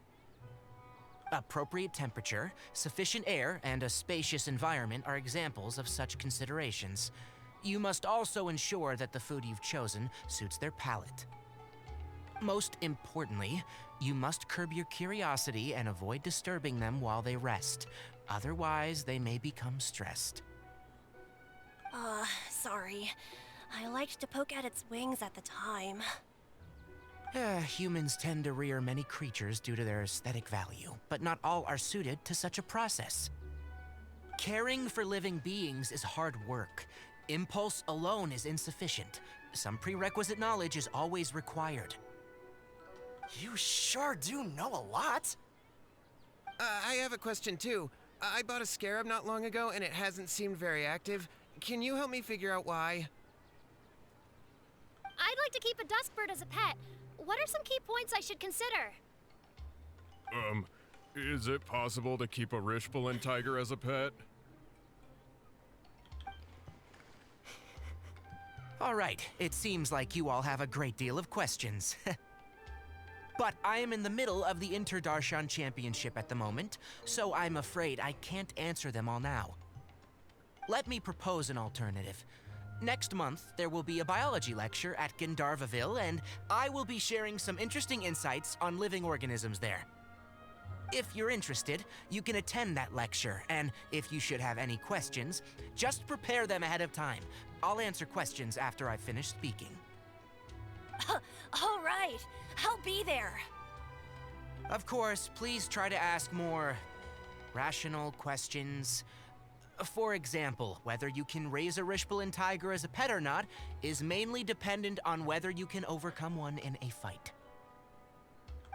Appropriate temperature, sufficient air, and a spacious environment are examples of such considerations. You must also ensure that the food you've chosen suits their palate. Most importantly, you must curb your curiosity and avoid disturbing them while they rest. Otherwise, they may become stressed. Sorry. I liked to poke at its wings at the time. Humans tend to rear many creatures due to their aesthetic value, but not all are suited to such a process. Caring for living beings is hard work. Impulse alone is insufficient. some prerequisite knowledge is always required. You sure do know a lot. I have a question too. I bought a scarab not long ago and it hasn't seemed very active. Can you help me figure out why? I'd like to keep a duskbird as a pet. What are some key points I should consider? Is it possible to keep a Rishbalin tiger as a pet? All right, it seems like you all have a great deal of questions. But I am in the middle of the Interdarshan Championship at the moment, so I'm afraid I can't answer them all now. Let me propose an alternative. Next month, there will be a biology lecture at Gandharvaville, and I will be sharing some interesting insights on living organisms there. If you're interested, you can attend that lecture, and if you should have any questions, just prepare them ahead of time. I'll answer questions after I've finished speaking. All right, I'll be there. Of course, please try to ask more rational questions. For example, whether you can raise a Rishbalin tiger as a pet or not is mainly dependent on whether you can overcome one in a fight.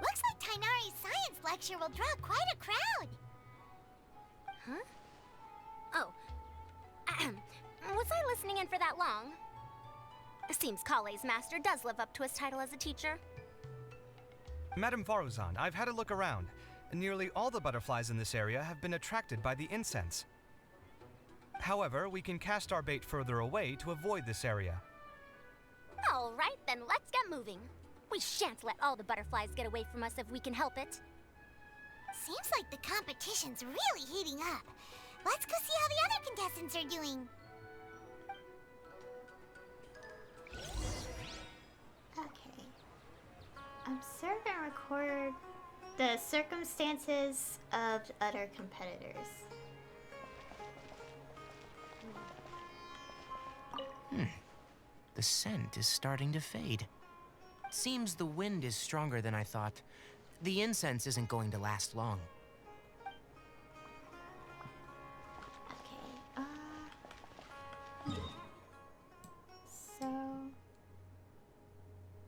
Looks like Tainari's science lecture will draw quite a crowd. Huh? Oh. Was I listening in for that long? Seems Kaveh's master does live up to his title as a teacher. Madame Faruzan, I've had a look around. Nearly all the butterflies in this area have been attracted by the incense. However, we can cast our bait further away to avoid this area. All right, then let's get moving. We shan't let all the butterflies get away from us if we can help it. Seems like the competition's really heating up. Let's go see how the other contestants are doing. Okay. Observe and record the circumstances of other competitors. The scent is starting to fade. Seems the wind is stronger than I thought. The incense isn't going to last long. So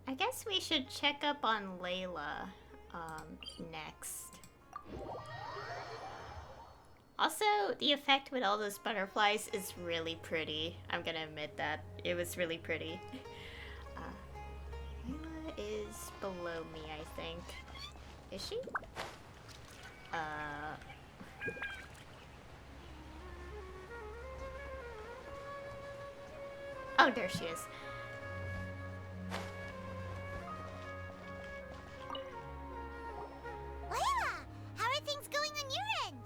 I guess we should check up on Layla next. Also, the effect with all those butterflies is really pretty. I'm gonna admit that. It was really pretty. Layla is below me, I think. Is she? Oh, there she is. Layla, how are things going on your end?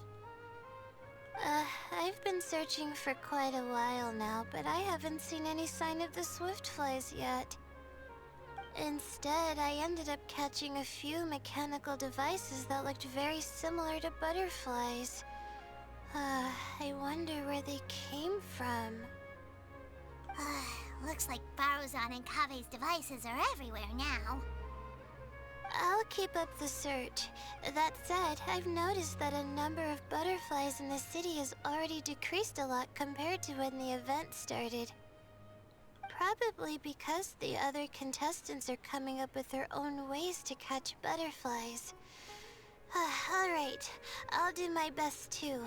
I've been searching for quite a while now, but I haven't seen any sign of the Swiftflies yet. Instead, I ended up catching a few mechanical devices that looked very similar to butterflies. I wonder where they came from. Looks like Faruzan and Kaveh's devices are everywhere now. I'll keep up the search. That said, I've noticed that a number of butterflies in the city has already decreased a lot compared to when the event started. Probably because the other contestants are coming up with their own ways to catch butterflies. Alright, I'll do my best too.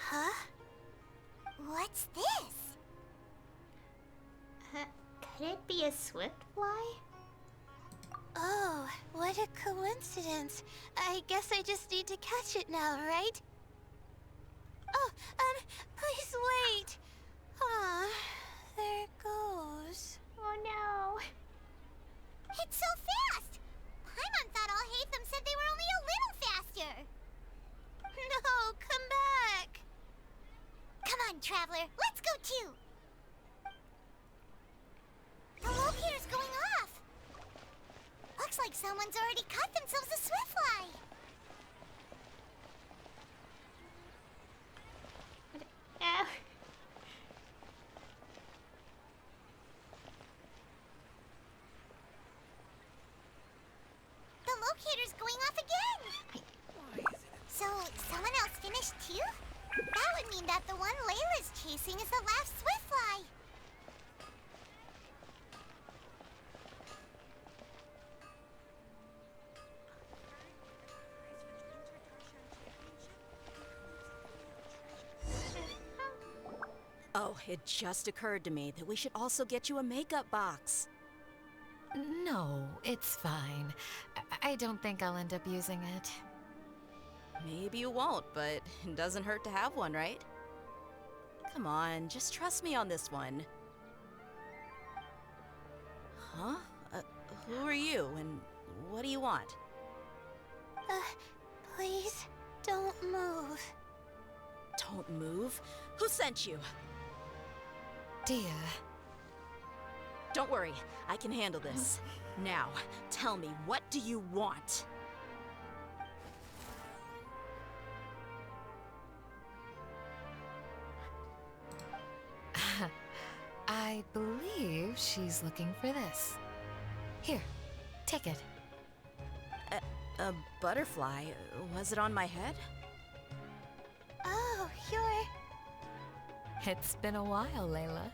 Huh? What's this? Could it be a swift fly? Oh, what a coincidence. I guess I just need to catch it now, right? Oh, please wait. Aw, there it goes. Oh no. It's so fast! Paimon thought all Hatham said they were only a little faster. No, come back. Come on, Traveler, let's go too. The locator's going off. Looks like someone's already caught themselves a Swiftfly. No. The locator's going off again. So, someone else finished too? That would mean that the one Layla's chasing is the last Swiftfly. it just occurred to me that we should also get you a makeup box. No, it's fine. I don't think I'll end up using it. Maybe you won't, but it doesn't hurt to have one, right? Come on, just trust me on this one. Huh? Who are you, and what do you want? Please, don't move. Don't move? Who sent you? Dear. Don't worry, I can handle this. Now, tell me, what do you want? I believe she's looking for this. Here, take it. A butterfly? Was it on my head? Oh, you're... It's been a while, Layla.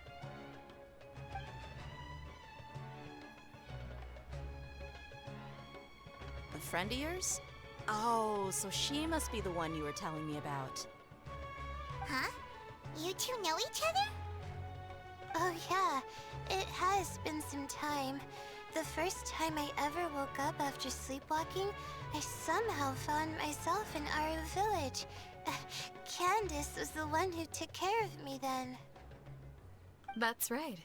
A friend of yours? Oh, so she must be the one you were telling me about. Huh? You two know each other? Oh yeah, it has been some time. The first time I ever woke up after sleepwalking, I somehow found myself in Aru village. Candace was the one who took care of me then. That's right.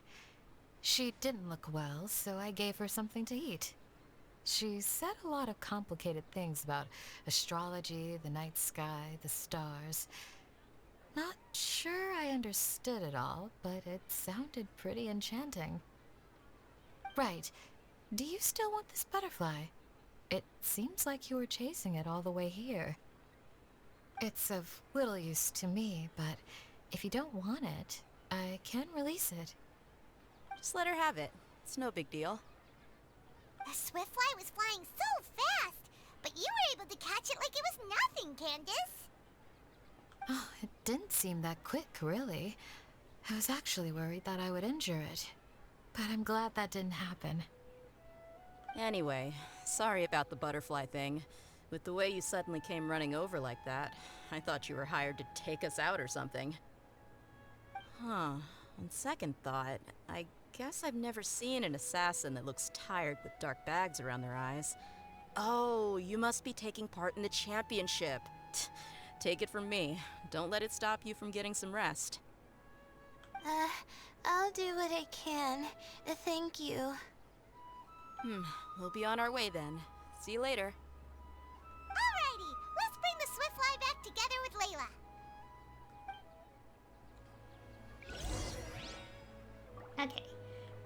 She didn't look well, so I gave her something to eat. She said a lot of complicated things about astrology, the night sky, the stars. Not sure I understood it all, but it sounded pretty enchanting. Right. Do you still want this butterfly? It seems like you were chasing it all the way here. It's of little use to me, but if you don't want it, I can release it. Just let her have it. It's no big deal. The Swiftfly was flying so fast, but you were able to catch it like it was nothing, Candace. Oh, it didn't seem that quick, really. I was actually worried that I would injure it. But I'm glad that didn't happen. Anyway, sorry about the butterfly thing. With the way you suddenly came running over like that, I thought you were hired to take us out or something. Huh. On second thought, I guess I've never seen an assassin that looks tired with dark bags around their eyes. Oh, you must be taking part in the championship. Take it from me. Don't let it stop you from getting some rest. I'll do what I can. Thank you. We'll be on our way then. See you later. Alrighty, let's bring the Swiftfly back together with Layla. Okay,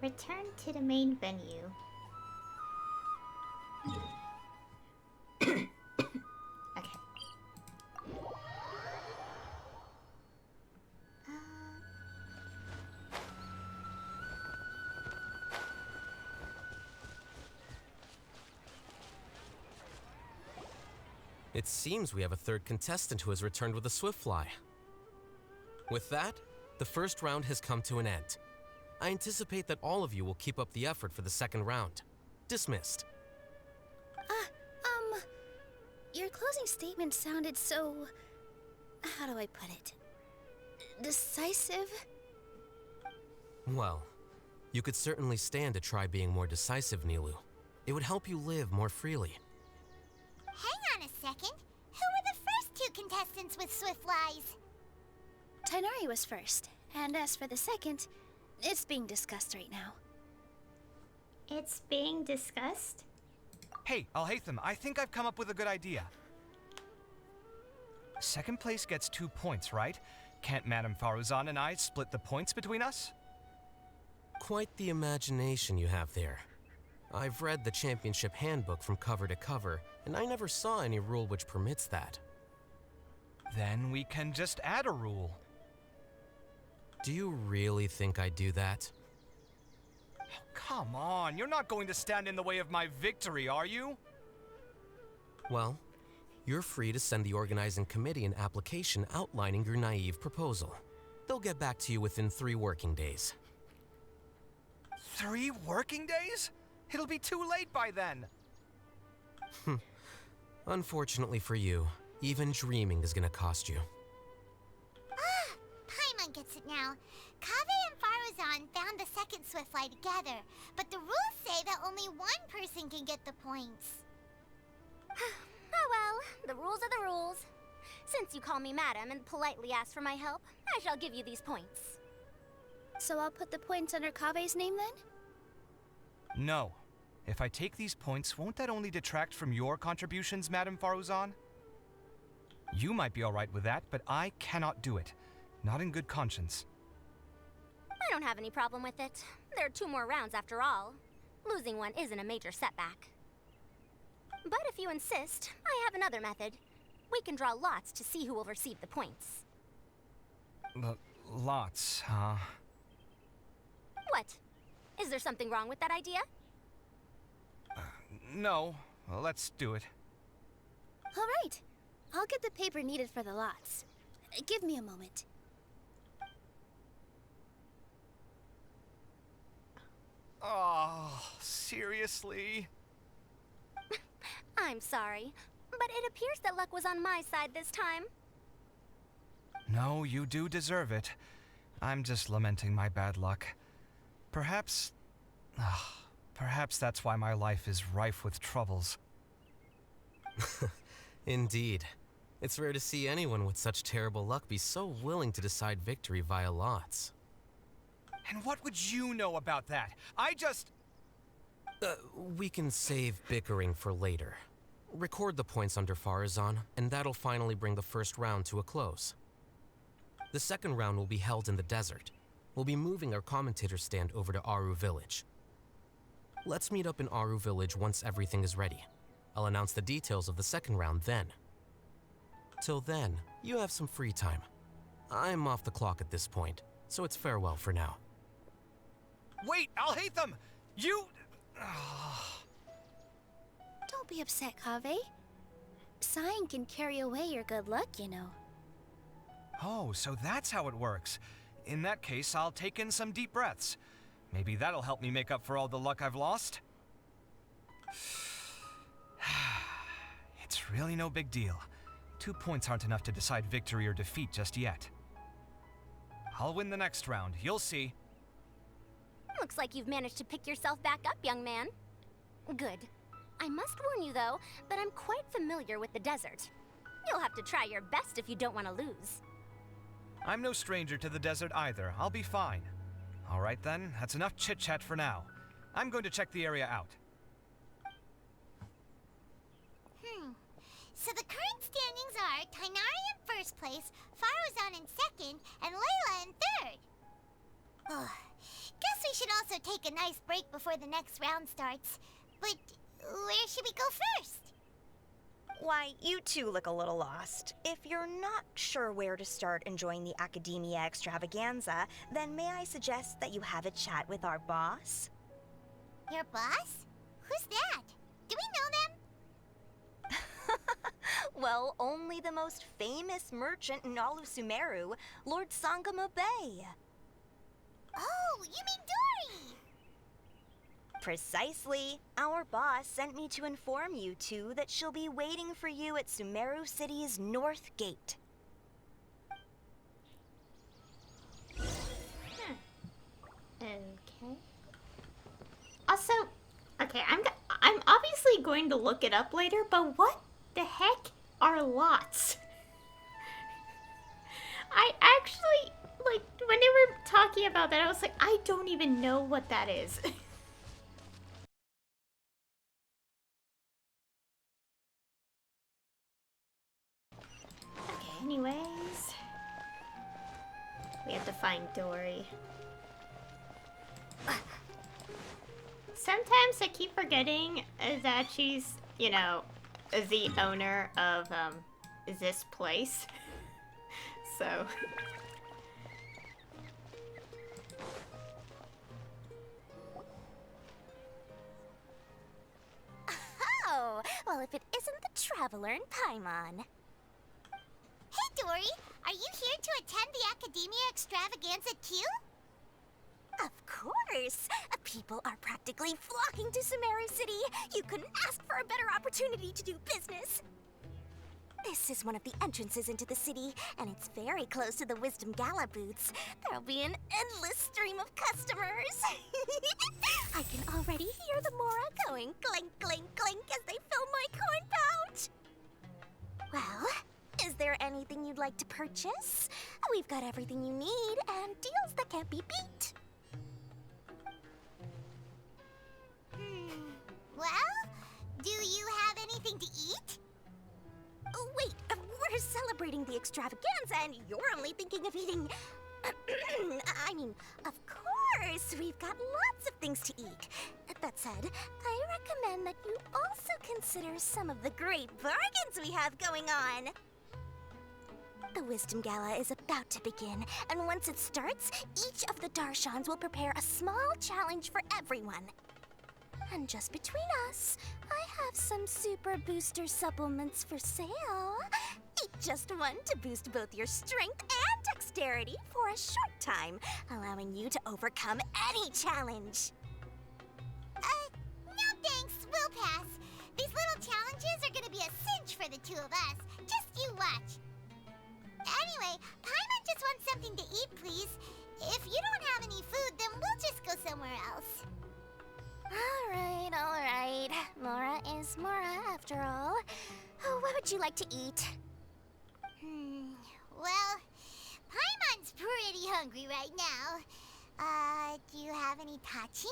return to the main venue. Okay. It seems we have a third contestant who has returned with a Swiftfly. With that, the first round has come to an end. I anticipate that all of you will keep up the effort for the second round. Dismissed. Your closing statement sounded so... how do I put it? Decisive? Well, you could certainly stand to try being more decisive, Nilu. It would help you live more freely. Hang on a second. Who were the first two contestants with Swiftflies? Tainari was first, and as for the second, it's being discussed right now. It's being discussed? Hey, Alhaitham, I think I've come up with a good idea. Second place gets 2 points, right? Can't Madame Faruzan and I split the points between us? Quite the imagination you have there. I've read the championship handbook from cover to cover, and I never saw any rule which permits that. Then we can just add a rule. Do you really think I'd do that? Oh, come on, you're not going to stand in the way of my victory, are you? Well, you're free to send the organizing committee an application outlining your naive proposal. They'll get back to you within 3 working days. 3 working days? It'll be too late by then. Unfortunately for you, even dreaming is gonna cost you. Paimon gets it now. Kaveh and Faruzan found the second Swiftfly together, but the rules say that only one person can get the points. Oh well, the rules are the rules. Since you call me madam and politely ask for my help, I shall give you these points. So I'll put the points under Kaveh's name then? No. If I take these points, won't that only detract from your contributions, Madame Faruzan? You might be alright with that, but I cannot do it. Not in good conscience. I don't have any problem with it. There are 2 more rounds after all. Losing one isn't a major setback. But if you insist, I have another method. We can draw lots to see who will receive the points. Lots, huh? What? Is there something wrong with that idea? No. Well, let's do it. All right. I'll get the paper needed for the lots. Give me a moment. Oh, seriously? I'm sorry, but it appears that luck was on my side this time. No, you do deserve it. I'm just lamenting my bad luck. Perhaps that's why my life is rife with troubles. Indeed. It's rare to see anyone with such terrible luck be so willing to decide victory via lots. And what would you know about that? We can save bickering for later. Record the points under Faruzan, and that'll finally bring the first round to a close. The second round will be held in the desert. We'll be moving our commentator stand over to Aru Village. Let's meet up in Aru Village once everything is ready. I'll announce the details of the second round then. Till then, you have some free time. I'm off the clock at this point, so it's farewell for now. Wait, I'll hate them! You... Don't be upset, Kaveh. Sighing can carry away your good luck, you know. Oh, so that's how it works. In that case, I'll take in some deep breaths. Maybe that'll help me make up for all the luck I've lost. It's really no big deal. 2 points aren't enough to decide victory or defeat just yet. I'll win the next round, you'll see. Looks like you've managed to pick yourself back up, young man. Good. I must warn you, though, that I'm quite familiar with the desert. You'll have to try your best if you don't want to lose. I'm no stranger to the desert either. I'll be fine. All right then, that's enough chit-chat for now. I'm going to check the area out. So the current standings are Tainari in first place, Faruzan in second, and Layla in third. Guess we should also take a nice break before the next round starts. But where should we go first? Why, you two look a little lost. If you're not sure where to start enjoying the Academia extravaganza, then may I suggest that you have a chat with our boss? Your boss? Who's that? Do we know them? Well, only the most famous merchant in all of Sumeru, Lord Sangamo Bay. Oh, you mean Dory! Precisely. Our boss sent me to inform you two that she'll be waiting for you at Sumeru City's North Gate. Okay. Also, okay, I'm obviously going to look it up later, but what the heck are lots? I actually, like, when they were talking about that, I was like, I don't even know what that is. Okay, anyways. We have to find Dory. Sometimes I keep forgetting that she's, you know, the owner of, this place. So... Oh, well, if it isn't the Traveler in Paimon. Hey, Dory! Are you here to attend the Academia Extravaganza too? Of course! People are practically flocking to Sumeru City. You couldn't ask for a better opportunity to do business. This is one of the entrances into the city, and it's very close to the Wisdom Gala booths. There'll be an endless stream of customers. I can already hear the Mora going clink, clink, clink as they fill my coin pouch. Well, is there anything you'd like to purchase? We've got everything you need and deals that can't be beat. Well, do you have anything to eat? Oh, wait, we're celebrating the extravaganza and you're only thinking of eating... I mean, of course, we've got lots of things to eat. That said, I recommend that you also consider some of the great bargains we have going on. The Wisdom Gala is about to begin, and once it starts, each of the Darshans will prepare a small challenge for everyone. And just between us, I have some super booster supplements for sale. Eat just one to boost both your strength and dexterity for a short time, allowing you to overcome any challenge. No thanks, we'll pass. These little challenges are gonna be a cinch for the two of us. Just you watch. Anyway, Paimon just wants something to eat, please. If you don't have any food, then we'll just go somewhere else. All right. Mora is Mora, after all. Oh, what would you like to eat? Well, Paimon's pretty hungry right now. Do you have any touching?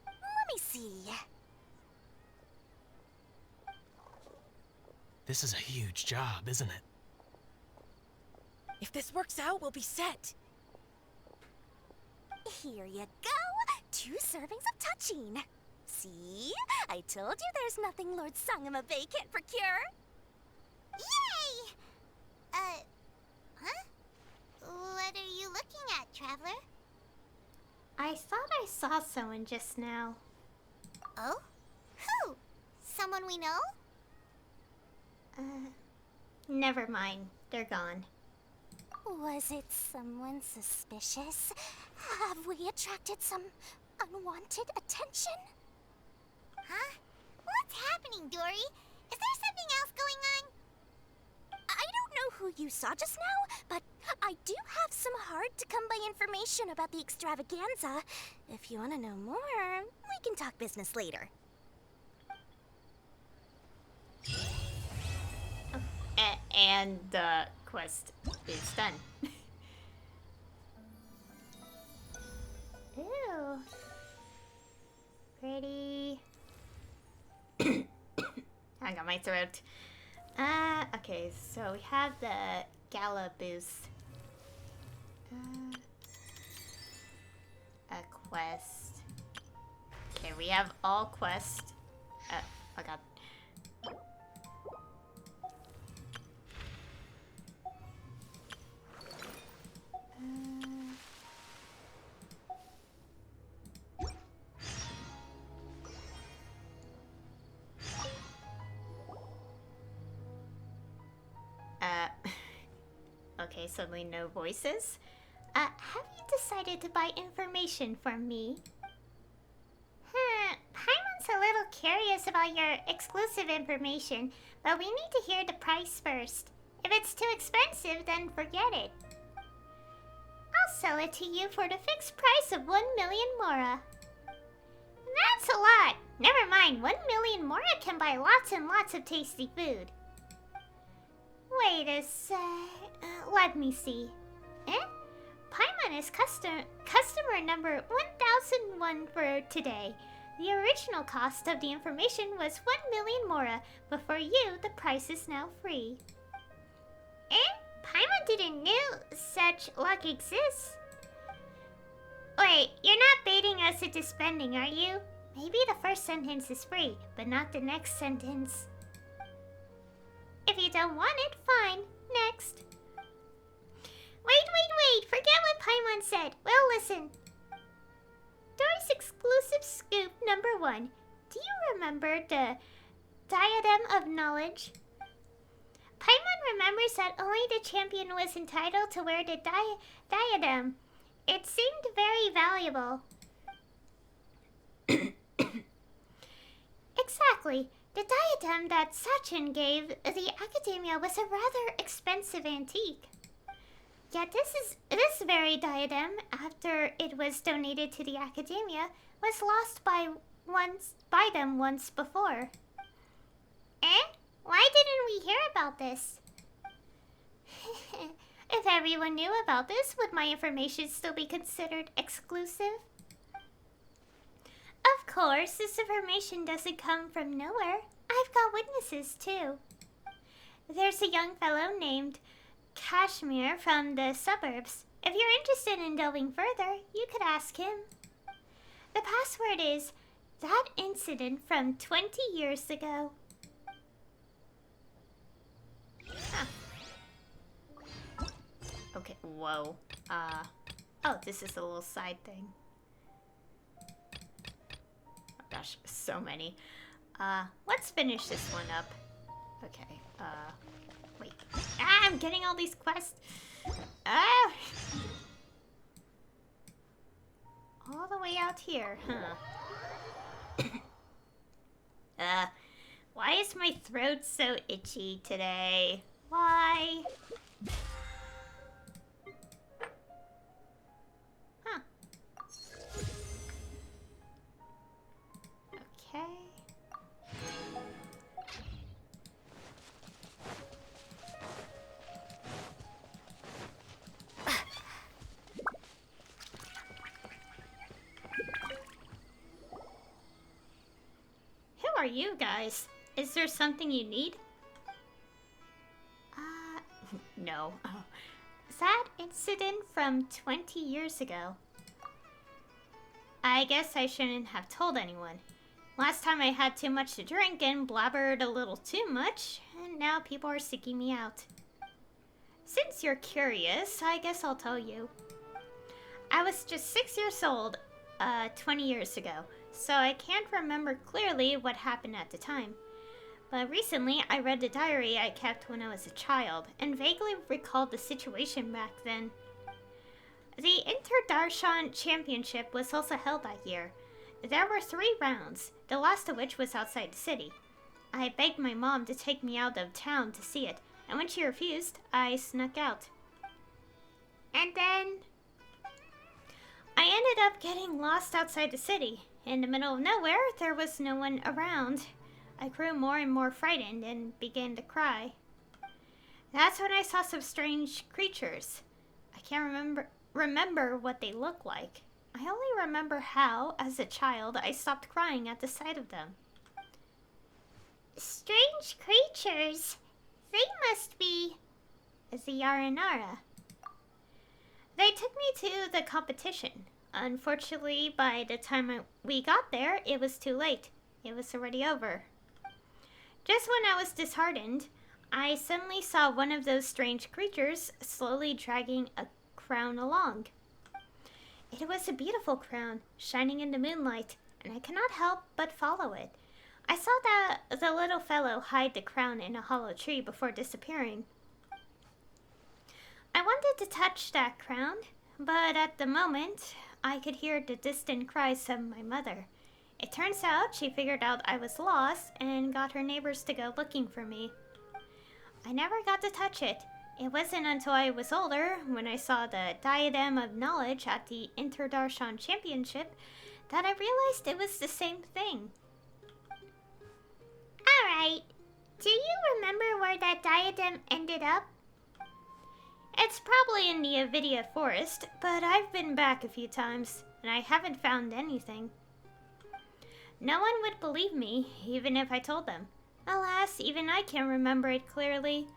Let me see. This is a huge job, isn't it? If this works out, we'll be set. Here you go. 2 servings of touching. See? I told you there's nothing Lord Sangamabe can't procure. Yay! Huh? What are you looking at, Traveler? I thought I saw someone just now. Oh? Who? Someone we know? Never mind. They're gone. Was it someone suspicious? Have we attracted some unwanted attention? Huh? What's happening, Dory? Is there something else going on? I don't know who you saw just now, but I do have some hard-to-come-by information about the extravaganza. If you want to know more, we can talk business later. And the quest is done. Ew. Pretty. I got my throat. Okay, so we have the Gala boost. A quest. Okay, we have all quests. Oh god. Okay, suddenly no voices. Have you decided to buy information from me? Paimon's a little curious about your exclusive information, but we need to hear the price first. If it's too expensive, then forget it. I'll sell it to you for the fixed price of 1 million Mora. That's a lot. Never mind, 1 million Mora can buy lots and lots of tasty food. Wait a sec. Let me see. Paimon is customer number 1001 for today. The original cost of the information was 1 million Mora, but for you, the price is now free. Paimon didn't know such luck exists. Wait, you're not baiting us into spending, are you? Maybe the first sentence is free, but not the next sentence. If you don't want it, fine. Next. Wait. Forget what Paimon said. Well, listen. Dory's exclusive scoop number 1. Do you remember the Diadem of Knowledge? Paimon remembers that only the champion was entitled to wear the diadem. It seemed very valuable. Exactly. The diadem that Sachin gave the Academia was a rather expensive antique. Yet this very diadem, after it was donated to the Academia, was lost by them once before. Eh? Why didn't we hear about this? If everyone knew about this, would my information still be considered exclusive? Of course, this information doesn't come from nowhere. I've got witnesses, too. There's a young fellow named Kashmir from the suburbs. If you're interested in delving further, you could ask him. The password is that incident from 20 years ago. Huh. Okay, whoa. Oh, this is a little side thing. Oh gosh, so many. Let's finish this one up. Okay, wait. I'm getting all these quests. All the way out here, huh? Why is my throat so itchy today? Why? Huh. Okay. Who are you guys? Is there something you need? No. Oh. That incident from 20 years ago. I guess I shouldn't have told anyone. Last time I had too much to drink and blabbered a little too much, and now people are seeking me out. Since you're curious, I guess I'll tell you. I was just 6 years old, 20 years ago, so I can't remember clearly what happened at the time. But recently, I read the diary I kept when I was a child, and vaguely recalled the situation back then. The Inter-Darshan Championship was also held that year. There were 3 rounds, the last of which was outside the city. I begged my mom to take me out of town to see it, and when she refused, I snuck out. And then I ended up getting lost outside the city. In the middle of nowhere, there was no one around. I grew more and more frightened and began to cry. That's when I saw some strange creatures. I can't remember what they look like. I only remember how, as a child, I stopped crying at the sight of them. Strange creatures? They must be the Yaranara. They took me to the competition. Unfortunately, by the time we got there, it was too late. It was already over. Just when I was disheartened, I suddenly saw one of those strange creatures slowly dragging a crown along. It was a beautiful crown, shining in the moonlight, and I could not help but follow it. I saw the little fellow hide the crown in a hollow tree before disappearing. I wanted to touch that crown, but at the moment, I could hear the distant cries of my mother. It turns out she figured out I was lost and got her neighbors to go looking for me. I never got to touch it. It wasn't until I was older, when I saw the Diadem of Knowledge at the Inter-Darshan Championship, that I realized it was the same thing. Alright, do you remember where that diadem ended up? It's probably in the Avidia Forest, but I've been back a few times, and I haven't found anything. No one would believe me, even if I told them. Alas, even I can't remember it clearly.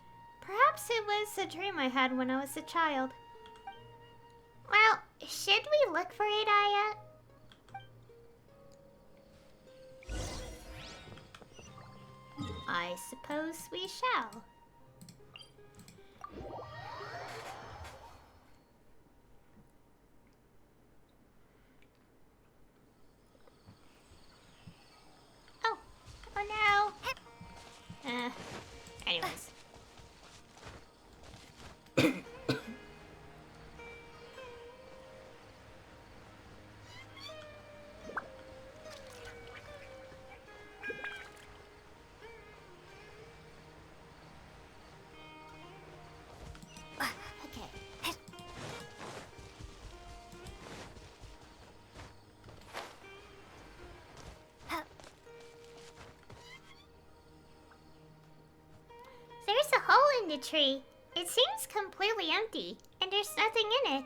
Perhaps it was a dream I had when I was a child. Well, should we look for it, Aya? I suppose we shall. Oh no! Anyways. in the tree. It seems completely empty, and there's nothing in it.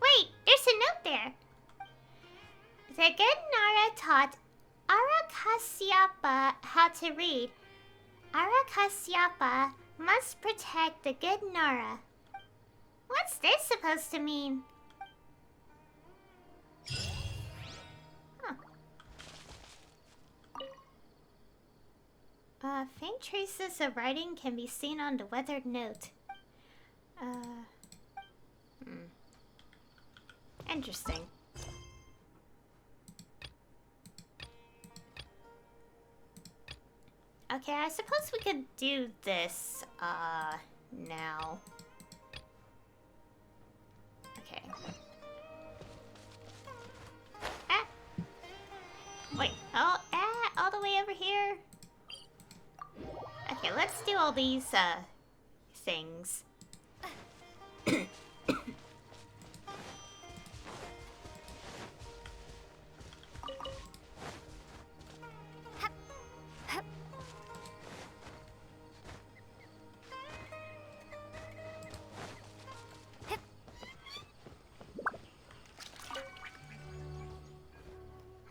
Wait, there's a note there. The good Nara taught Arakasyapa how to read. Arakasyapa must protect the good Nara. What's this supposed to mean? Faint traces of writing can be seen on the weathered note. Interesting. Okay, I suppose we could do this, now. Okay. Ah! Wait, all the way over here? Okay, let's do all these, things.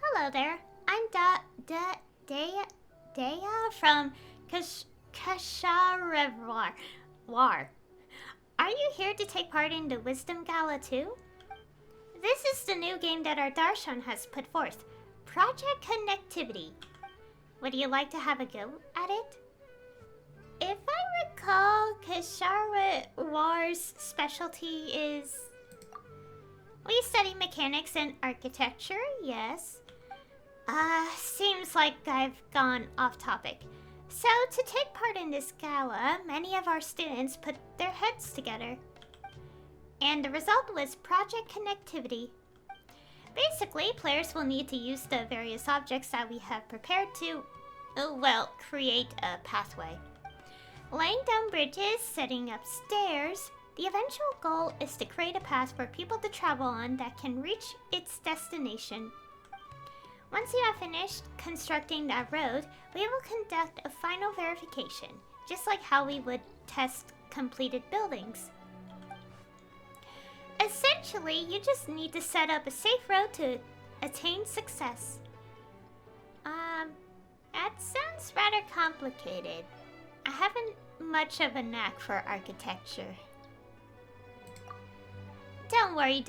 Hello there. I'm Dea from Kasharevwar. Are you here to take part in the Wisdom Gala too? This is the new game that our Darshan has put forth, Project Connectivity. Would you like to have a go at it? If I recall, Kasharevwar's specialty is... We study mechanics and architecture, yes. Seems like I've gone off topic. So, to take part in this gala, many of our students put their heads together. And the result was Project Connectivity. Basically, players will need to use the various objects that we have prepared to, create a pathway. Laying down bridges, setting up stairs, the eventual goal is to create a path for people to travel on that can reach its destination. Once you have finished constructing that road, we will conduct a final verification, just like how we would test completed buildings. Essentially, you just need to set up a safe road to attain success. That sounds rather complicated. I haven't much of a knack for architecture. Don't worry.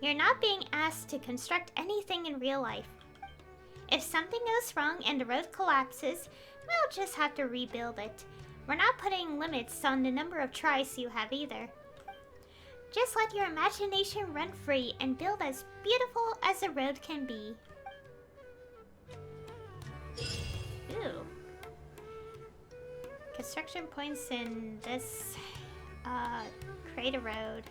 You're not being asked to construct anything in real life. If something goes wrong and the road collapses, we'll just have to rebuild it. We're not putting limits on the number of tries you have either. Just let your imagination run free and build as beautiful as a road can be. Ooh. Construction points in this, create a road.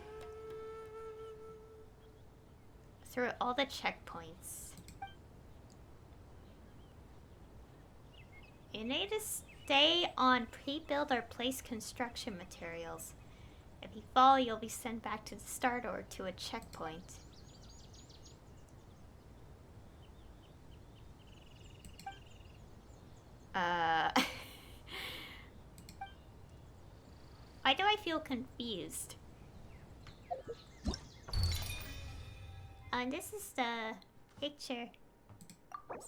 Through all the checkpoints. You need to stay on pre-build or place construction materials. If you fall, you'll be sent back to the start or to a checkpoint. Why do I feel confused? And this is the picture.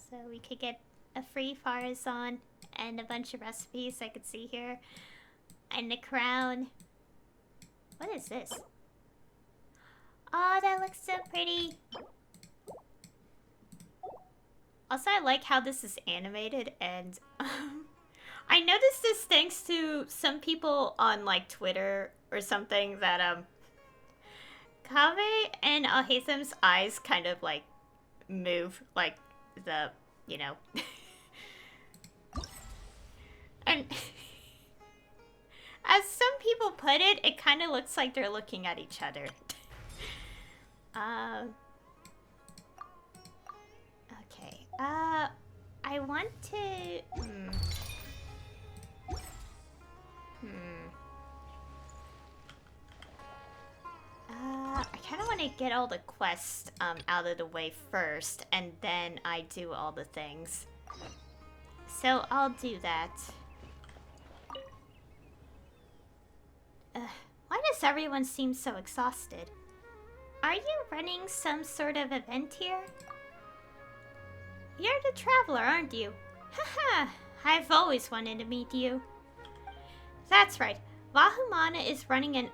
So we could get a free Farazan and a bunch of recipes I could see here. And the crown. What is this? Oh, that looks so pretty. Also, I like how this is animated, and I noticed this thanks to some people on like Twitter or something that Kaveh and Alhaitham's eyes kind of like move like the, you know. And as some people put it, it kind of looks like they're looking at each other. Okay. I want to... I kind of want to get all the quests out of the way first, and then I do all the things. So I'll do that. Why does everyone seem so exhausted? Are you running some sort of event here? You're the traveler, aren't you? Haha, I've always wanted to meet you. That's right. Vahumana is running an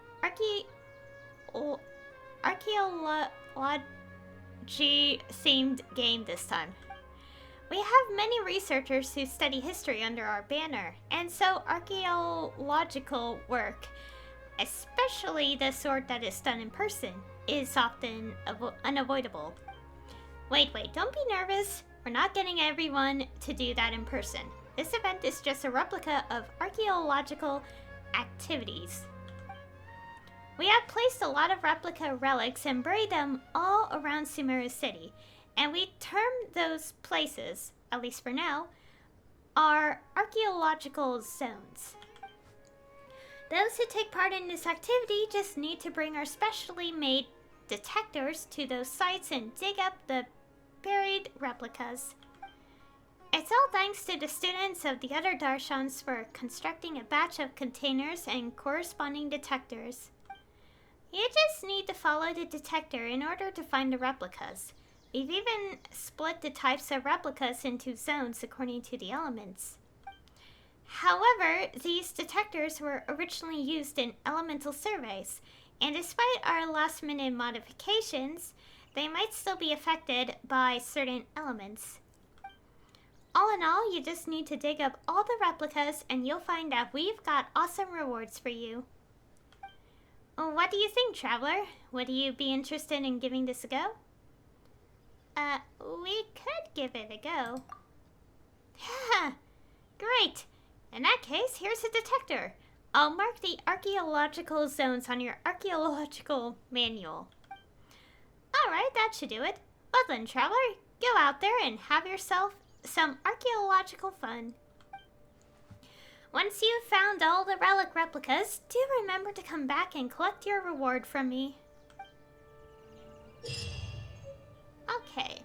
archaeology-themed game this time. We have many researchers who study history under our banner, and so archaeological work, especially the sort that is done in person, is often unavoidable. Wait, don't be nervous. We're not getting everyone to do that in person. This event is just a replica of archaeological activities. We have placed a lot of replica relics and buried them all around Sumeru City, and we term those places, at least for now, our archaeological zones. Those who take part in this activity just need to bring our specially made detectors to those sites and dig up the buried replicas. It's all thanks to the students of the other Darshans for constructing a batch of containers and corresponding detectors. You just need to follow the detector in order to find the replicas. We've even split the types of replicas into zones according to the elements. However, these detectors were originally used in elemental surveys, and despite our last-minute modifications, they might still be affected by certain elements. All in all, you just need to dig up all the replicas and you'll find that we've got awesome rewards for you. What do you think, Traveler? Would you be interested in giving this a go? We could give it a go. Haha, great! In that case, here's a detector. I'll mark the archaeological zones on your archaeological manual. Alright, that should do it. Well then, Traveler, go out there and have yourself some archaeological fun. Once you've found all the relic replicas, do remember to come back and collect your reward from me. Okay.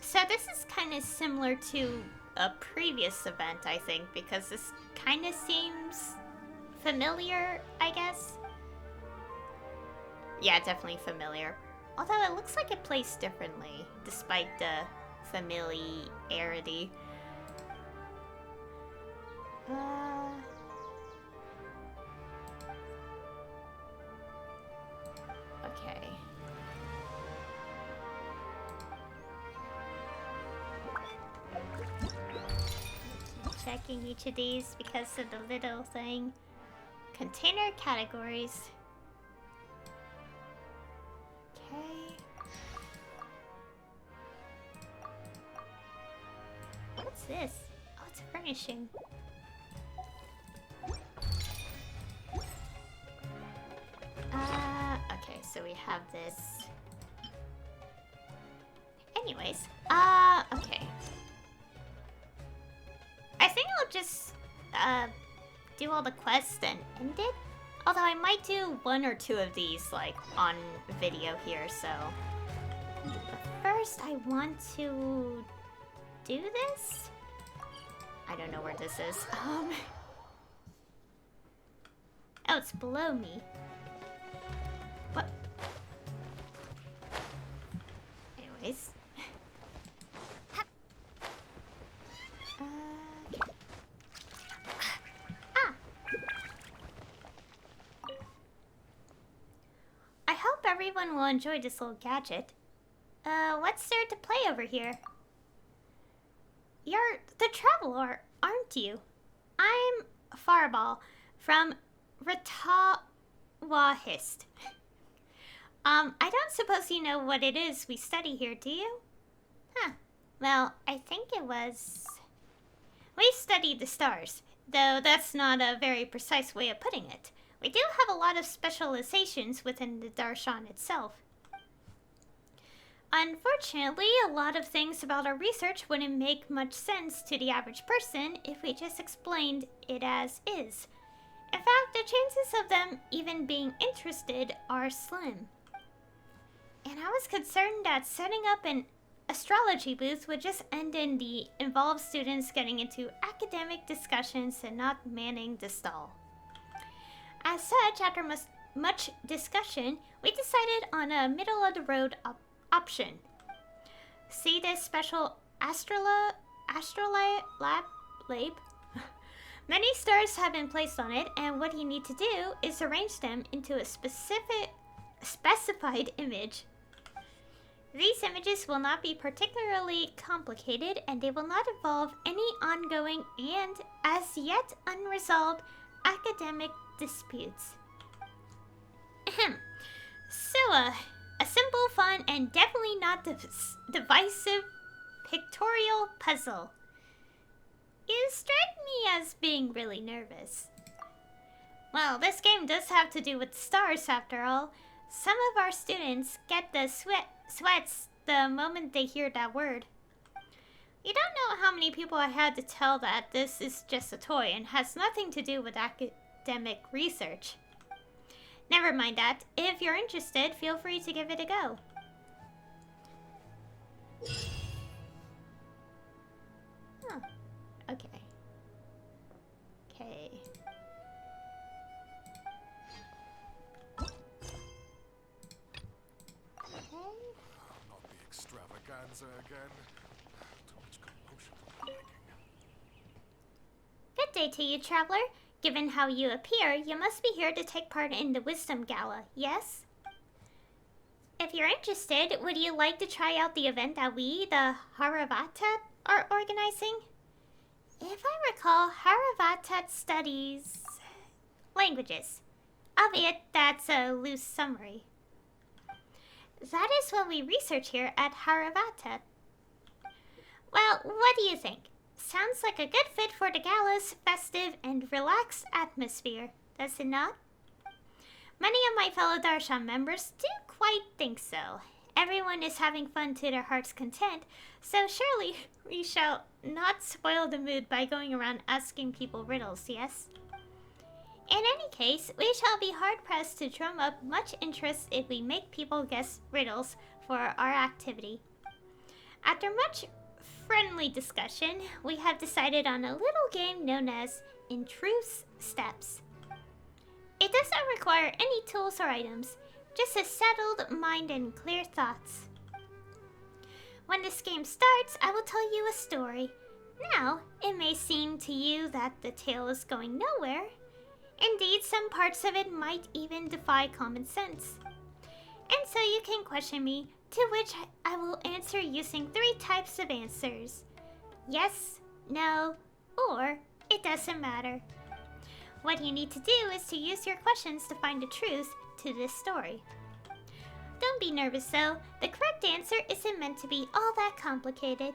So this is kind of similar to a previous event, I think, because this kind of seems familiar, I guess. Yeah, definitely familiar. Although it looks like it plays differently, despite the familiarity. Okay. Checking each of these because of the little thing. Container categories. Okay. What's this? Oh, it's furnishing. Okay, so we have this. Anyways, okay. I think I'll just, do all the quests and end it. Although I might do one or two of these, like, on video here, so. But first, I want to do this? I don't know where this is. Oh, it's below me. What? Anyways. I hope everyone will enjoy this little gadget. What's there to play over here? You're the Traveler, aren't you? I'm Farball from Ratawahist. I don't suppose you know what it is we study here, do you? Huh. Well, I think it was... We study the stars, though that's not a very precise way of putting it. We do have a lot of specializations within the Darshan itself. Unfortunately, a lot of things about our research wouldn't make much sense to the average person if we just explained it as is. In fact, the chances of them even being interested are slim. And I was concerned that setting up an astrology booth would just end in the involved students getting into academic discussions and not manning the stall. As such, after much discussion, we decided on a middle-of-the-road option. See this special astrolabe? Many stars have been placed on it, and what you need to do is arrange them into a specified image. These images will not be particularly complicated, and they will not involve any ongoing and as yet unresolved academic disputes. So, a simple, fun, and definitely not divisive pictorial puzzle. You strike me as being really nervous. Well, this game does have to do with stars after all. Some of our students get the sweats the moment they hear that word. You don't know how many people I had to tell that this is just a toy and has nothing to do with academic research. Never mind that. If you're interested, feel free to give it a go. Huh. Okay. Okay. Not the extravaganza again. Too much commotion for my liking. Good day to you, traveler. Given how you appear, you must be here to take part in the Wisdom Gala, yes? If you're interested, would you like to try out the event that we, the Haravatat, are organizing? If I recall, Haravatat studies languages. Albeit that's a loose summary. That is what we research here at Haravatat. Well, what do you think? Sounds like a good fit for the gala's festive and relaxed atmosphere, does it not? Many of my fellow Darshan members do quite think so. Everyone is having fun to their heart's content, so surely we shall not spoil the mood by going around asking people riddles, yes? In any case, we shall be hard-pressed to drum up much interest if we make people guess riddles for our activity. After much friendly discussion, we have decided on a little game known as Intrusive Steps. It does not require any tools or items, just a settled mind and clear thoughts. When this game starts, I will tell you a story. Now, it may seem to you that the tale is going nowhere. Indeed, some parts of it might even defy common sense. And so you can question me, to which I will answer using 3 types of answers. Yes, no, or it doesn't matter. What you need to do is to use your questions to find the truth to this story. Don't be nervous though, the correct answer isn't meant to be all that complicated.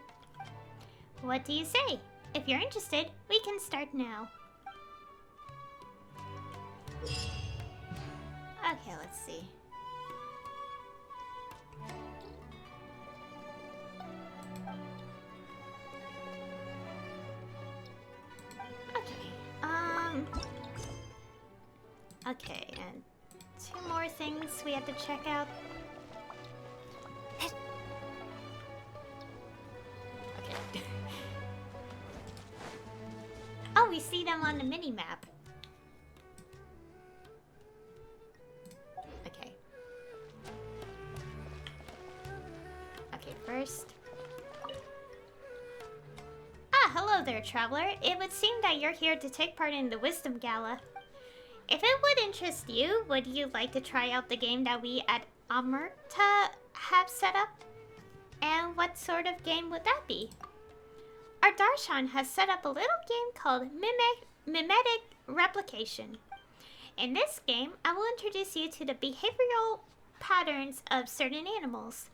What do you say? If you're interested, we can start now. Okay, let's see. Okay, and 2 more things we have to check out. Okay. Oh, we see them on the mini-map. Okay. Okay, first. Hello there, traveler. It would seem that you're here to take part in the Wisdom Gala. If it would interest you, would you like to try out the game that we at Amerta have set up? And what sort of game would that be? Our Darshan has set up a little game called Mimetic Replication. In this game, I will introduce you to the behavioral patterns of certain animals.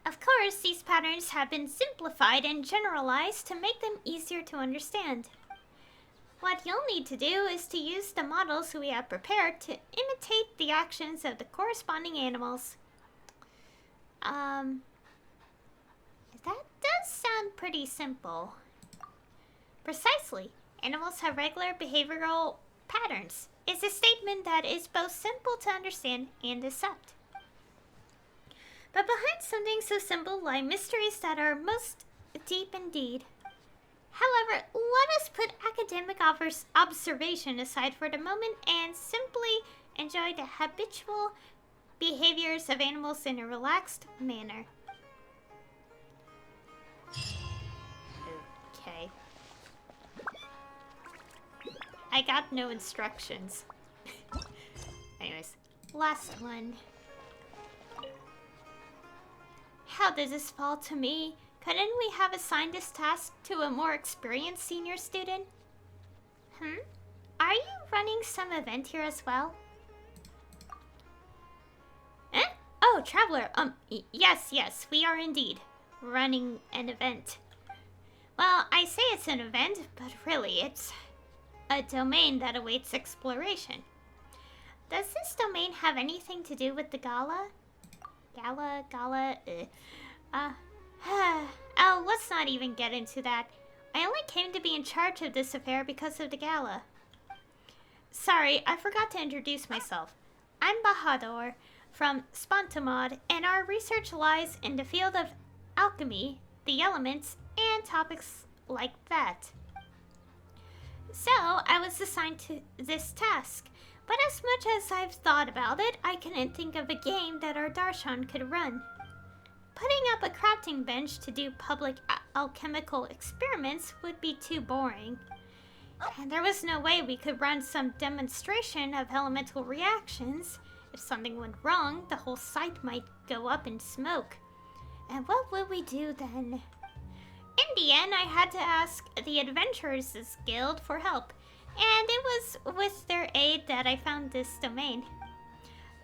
Of course, these patterns have been simplified and generalized to make them easier to understand. What you'll need to do is to use the models we have prepared to imitate the actions of the corresponding animals. That does sound pretty simple. Precisely. Animals have regular behavioral patterns. It's a statement that is both simple to understand and accept. But behind something so simple lie mysteries that are most deep indeed. However, let us put academic observation aside for the moment and simply enjoy the habitual behaviors of animals in a relaxed manner. Okay. I got no instructions. Anyways, last one. How did this fall to me? Couldn't we have assigned this task to a more experienced senior student? Are you running some event here as well? Eh? Oh, Traveler, yes, we are indeed running an event. Well, I say it's an event, but really it's a domain that awaits exploration. Does this domain have anything to do with the gala? Oh, let's not even get into that. I only came to be in charge of this affair because of the gala. Sorry, I forgot to introduce myself. I'm Bahadur from Spontamod, and our research lies in the field of alchemy, the elements, and topics like that. So, I was assigned to this task, but as much as I've thought about it, I couldn't think of a game that our Darshan could run. Putting up a crafting bench to do public alchemical experiments would be too boring. And there was no way we could run some demonstration of elemental reactions. If something went wrong, the whole site might go up in smoke. And what would we do then? In the end, I had to ask the Adventurers Guild for help, and it was with their aid that I found this domain.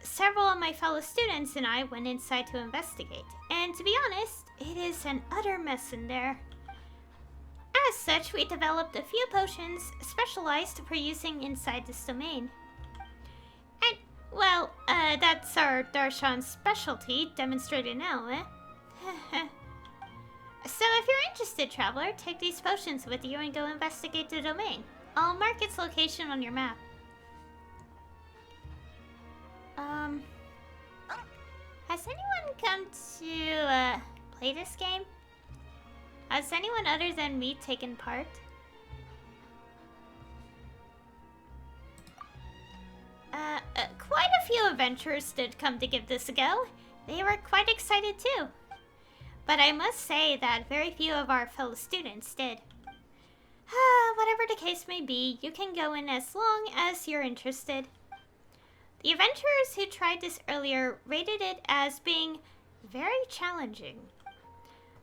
Several of my fellow students and I went inside to investigate, and to be honest, it is an utter mess in there. As such, we developed a few potions specialized for using inside this domain. And, well, that's our Darshan's specialty, demonstrated now, eh? So if you're interested, Traveler, take these potions with you and go investigate the domain. I'll mark its location on your map. Has anyone come to, play this game? Has anyone other than me taken part? Quite a few adventurers did come to give this a go. They were quite excited too. But I must say that very few of our fellow students did. Whatever the case may be, you can go in as long as you're interested. The adventurers who tried this earlier rated it as being very challenging.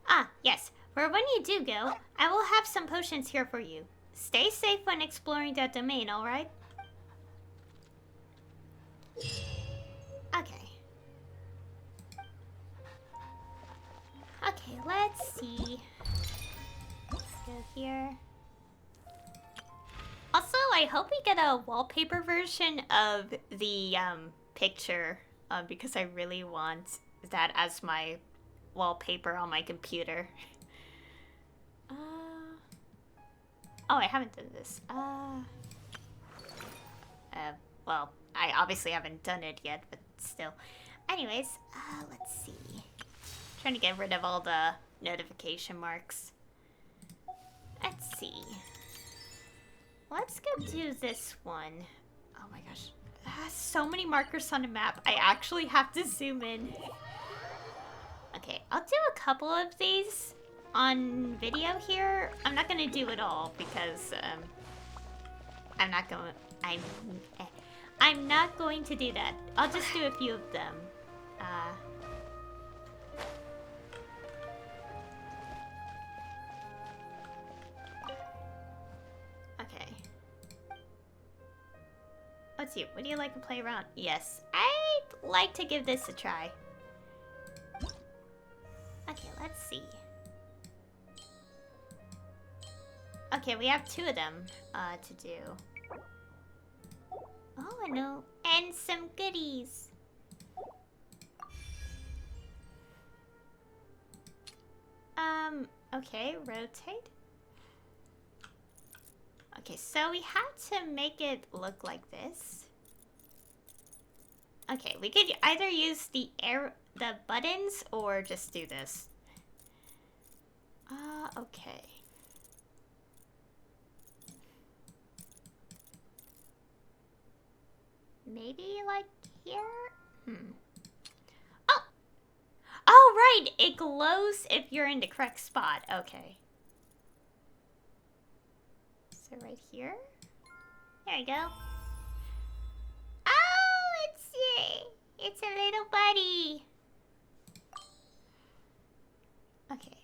Ah, yes, for when you do go, I will have some potions here for you. Stay safe when exploring that domain, alright? Okay. Okay, let's see. Let's go here. Also, I hope we get a wallpaper version of the picture, because I really want that as my wallpaper on my computer. Oh, I haven't done this. Well, I obviously haven't done it yet, but still. Anyways, let's see. Trying to get rid of all the notification marks. Let's see. Let's go do this one. Oh my gosh. So many markers on the map. I actually have to zoom in. Okay, I'll do a couple of these on video here. I'm not gonna do it all because I'm not going to do that. I'll just do a few of them. Okay. Let's see. Would you like to play around? Yes. I'd like to give this a try. Okay, let's see. Okay, we have 2 of them to do. Oh, I know. And some goodies. Okay, rotate. Okay, so we have to make it look like this. Okay, we could either use the buttons or just do this. Okay. maybe like here? Oh! Oh, right! It glows if you're in the correct spot. Okay. So right here? There you go. Oh, it's a little buddy. Okay.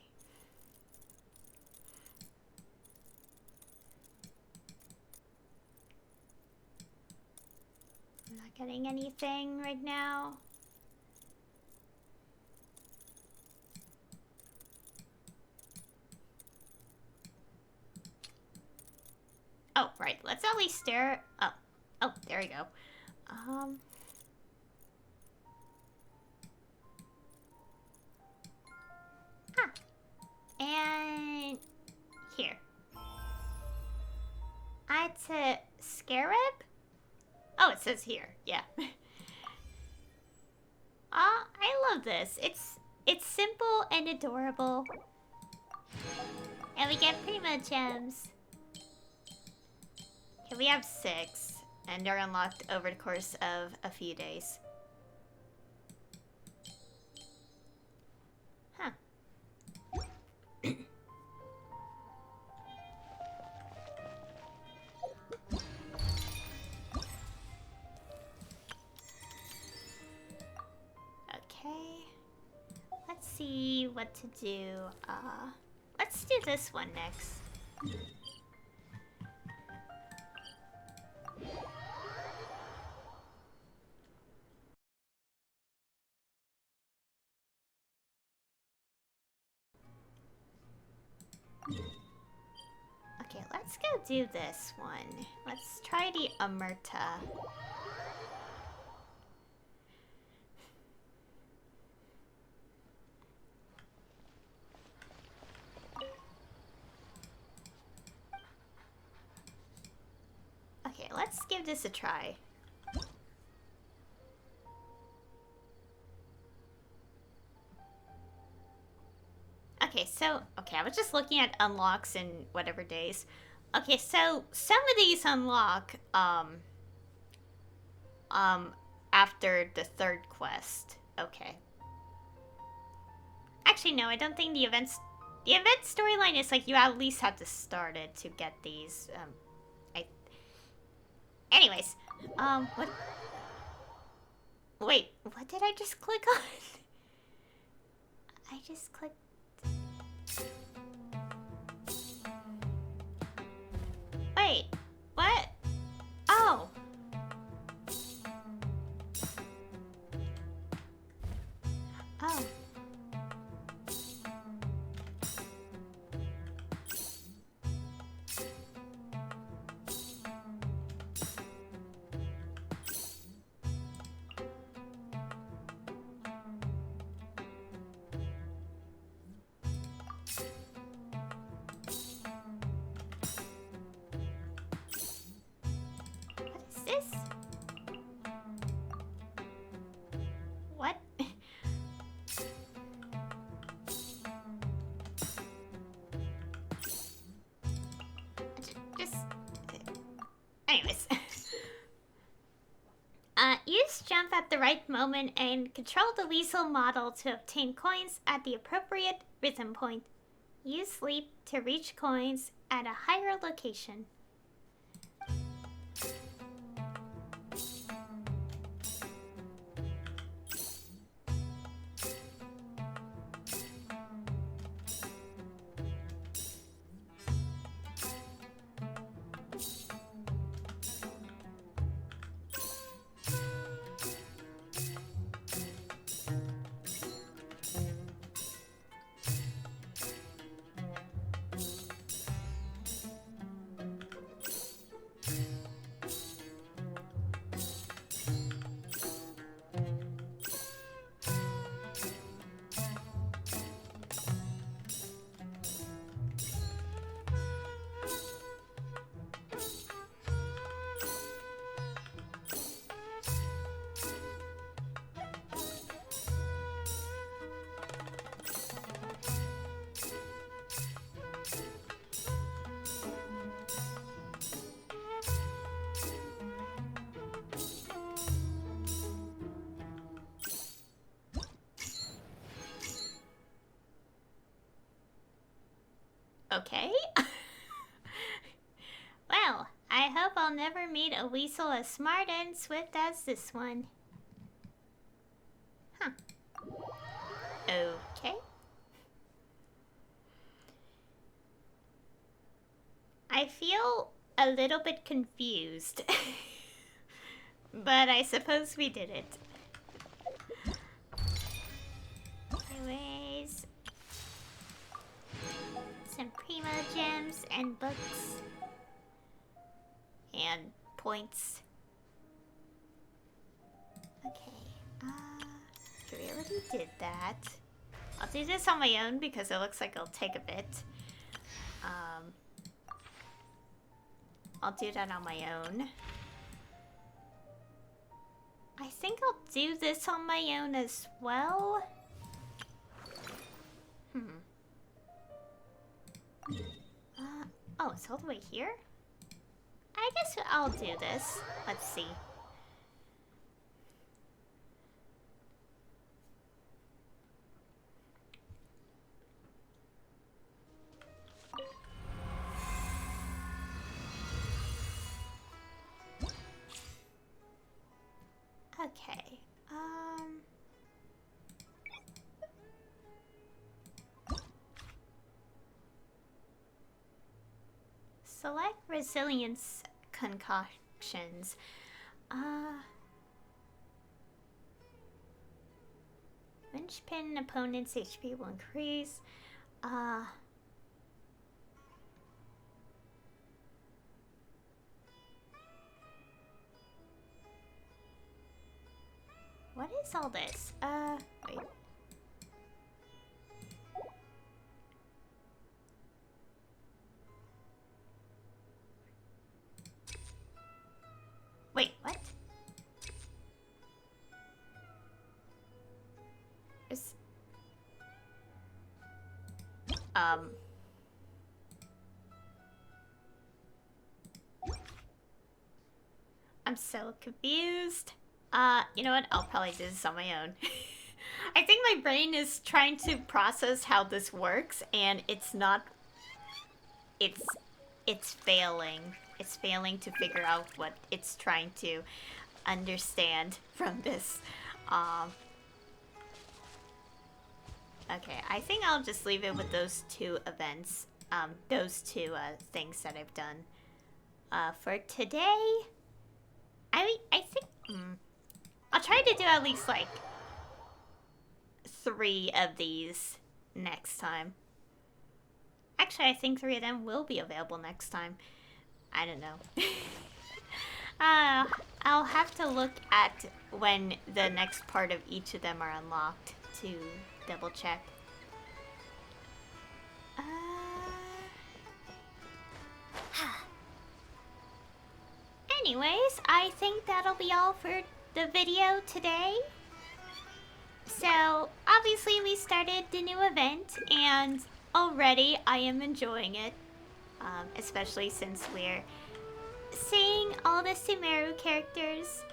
I'm not getting anything right now. Oh, right. Let's at least stare. Oh. Oh, there we go. And here. It's a scarab? Oh, it says here. Yeah. I love this. It's simple and adorable. And we get Primo gems. Okay, we have 6. And they're unlocked over the course of a few days. Huh. Okay. Let's see what to do. Let's do this one next. Okay, let's go do this one. Let's try the Omerta. Okay, let's give this a try. Okay, I was just looking at unlocks in whatever days. Okay, so some of these unlock, after the 3rd quest. Okay. Actually, no, I don't think the event storyline is like you at least have to start it to get these, anyways, what? Wait, what did I just click on? I just clicked. Wait, what? Oh. Oh. What? Just... Anyways. Use jump at the right moment and control the weasel model to obtain coins at the appropriate rhythm point. Use sleep to reach coins at a higher location. Okay. Well, I hope I'll never meet a weasel as smart and swift as this one. Huh. Okay. I feel a little bit confused. But I suppose we did it. Anyways. Some primo gems and books. And points. Okay. We already did that. I'll do this on my own because it looks like it'll take a bit. I'll do that on my own. I think I'll do this on my own as well. Oh, it's all the way here? I guess I'll do this. Let's see. Okay. Select resilience concoctions. Linchpin opponent's HP will increase. What is all this? Wait. Wait, what? Is... I'm so confused. You know what? I'll probably do this on my own. I think my brain is trying to process how this works, and it's not... It's failing. It's failing to figure out what it's trying to understand from this. Okay, I think I'll just leave it with those two events. Those two things that I've done. For today, I think... I'll try to do at least, like, 3 of these next time. Actually, I think 3 of them will be available next time. I don't know. I'll have to look at when the next part of each of them are unlocked to double check. Anyways, I think that'll be all for the video today. So, obviously we started the new event, and already I am enjoying it. Especially since we're seeing all the Sumeru characters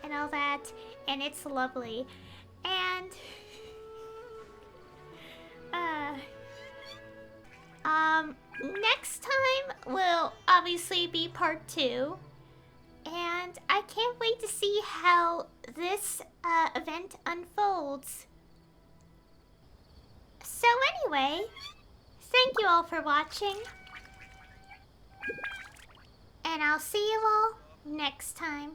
and all that, and it's lovely. And next time will obviously be part 2, and I can't wait to see how this event unfolds. So anyway, thank you all for watching. And I'll see you all next time.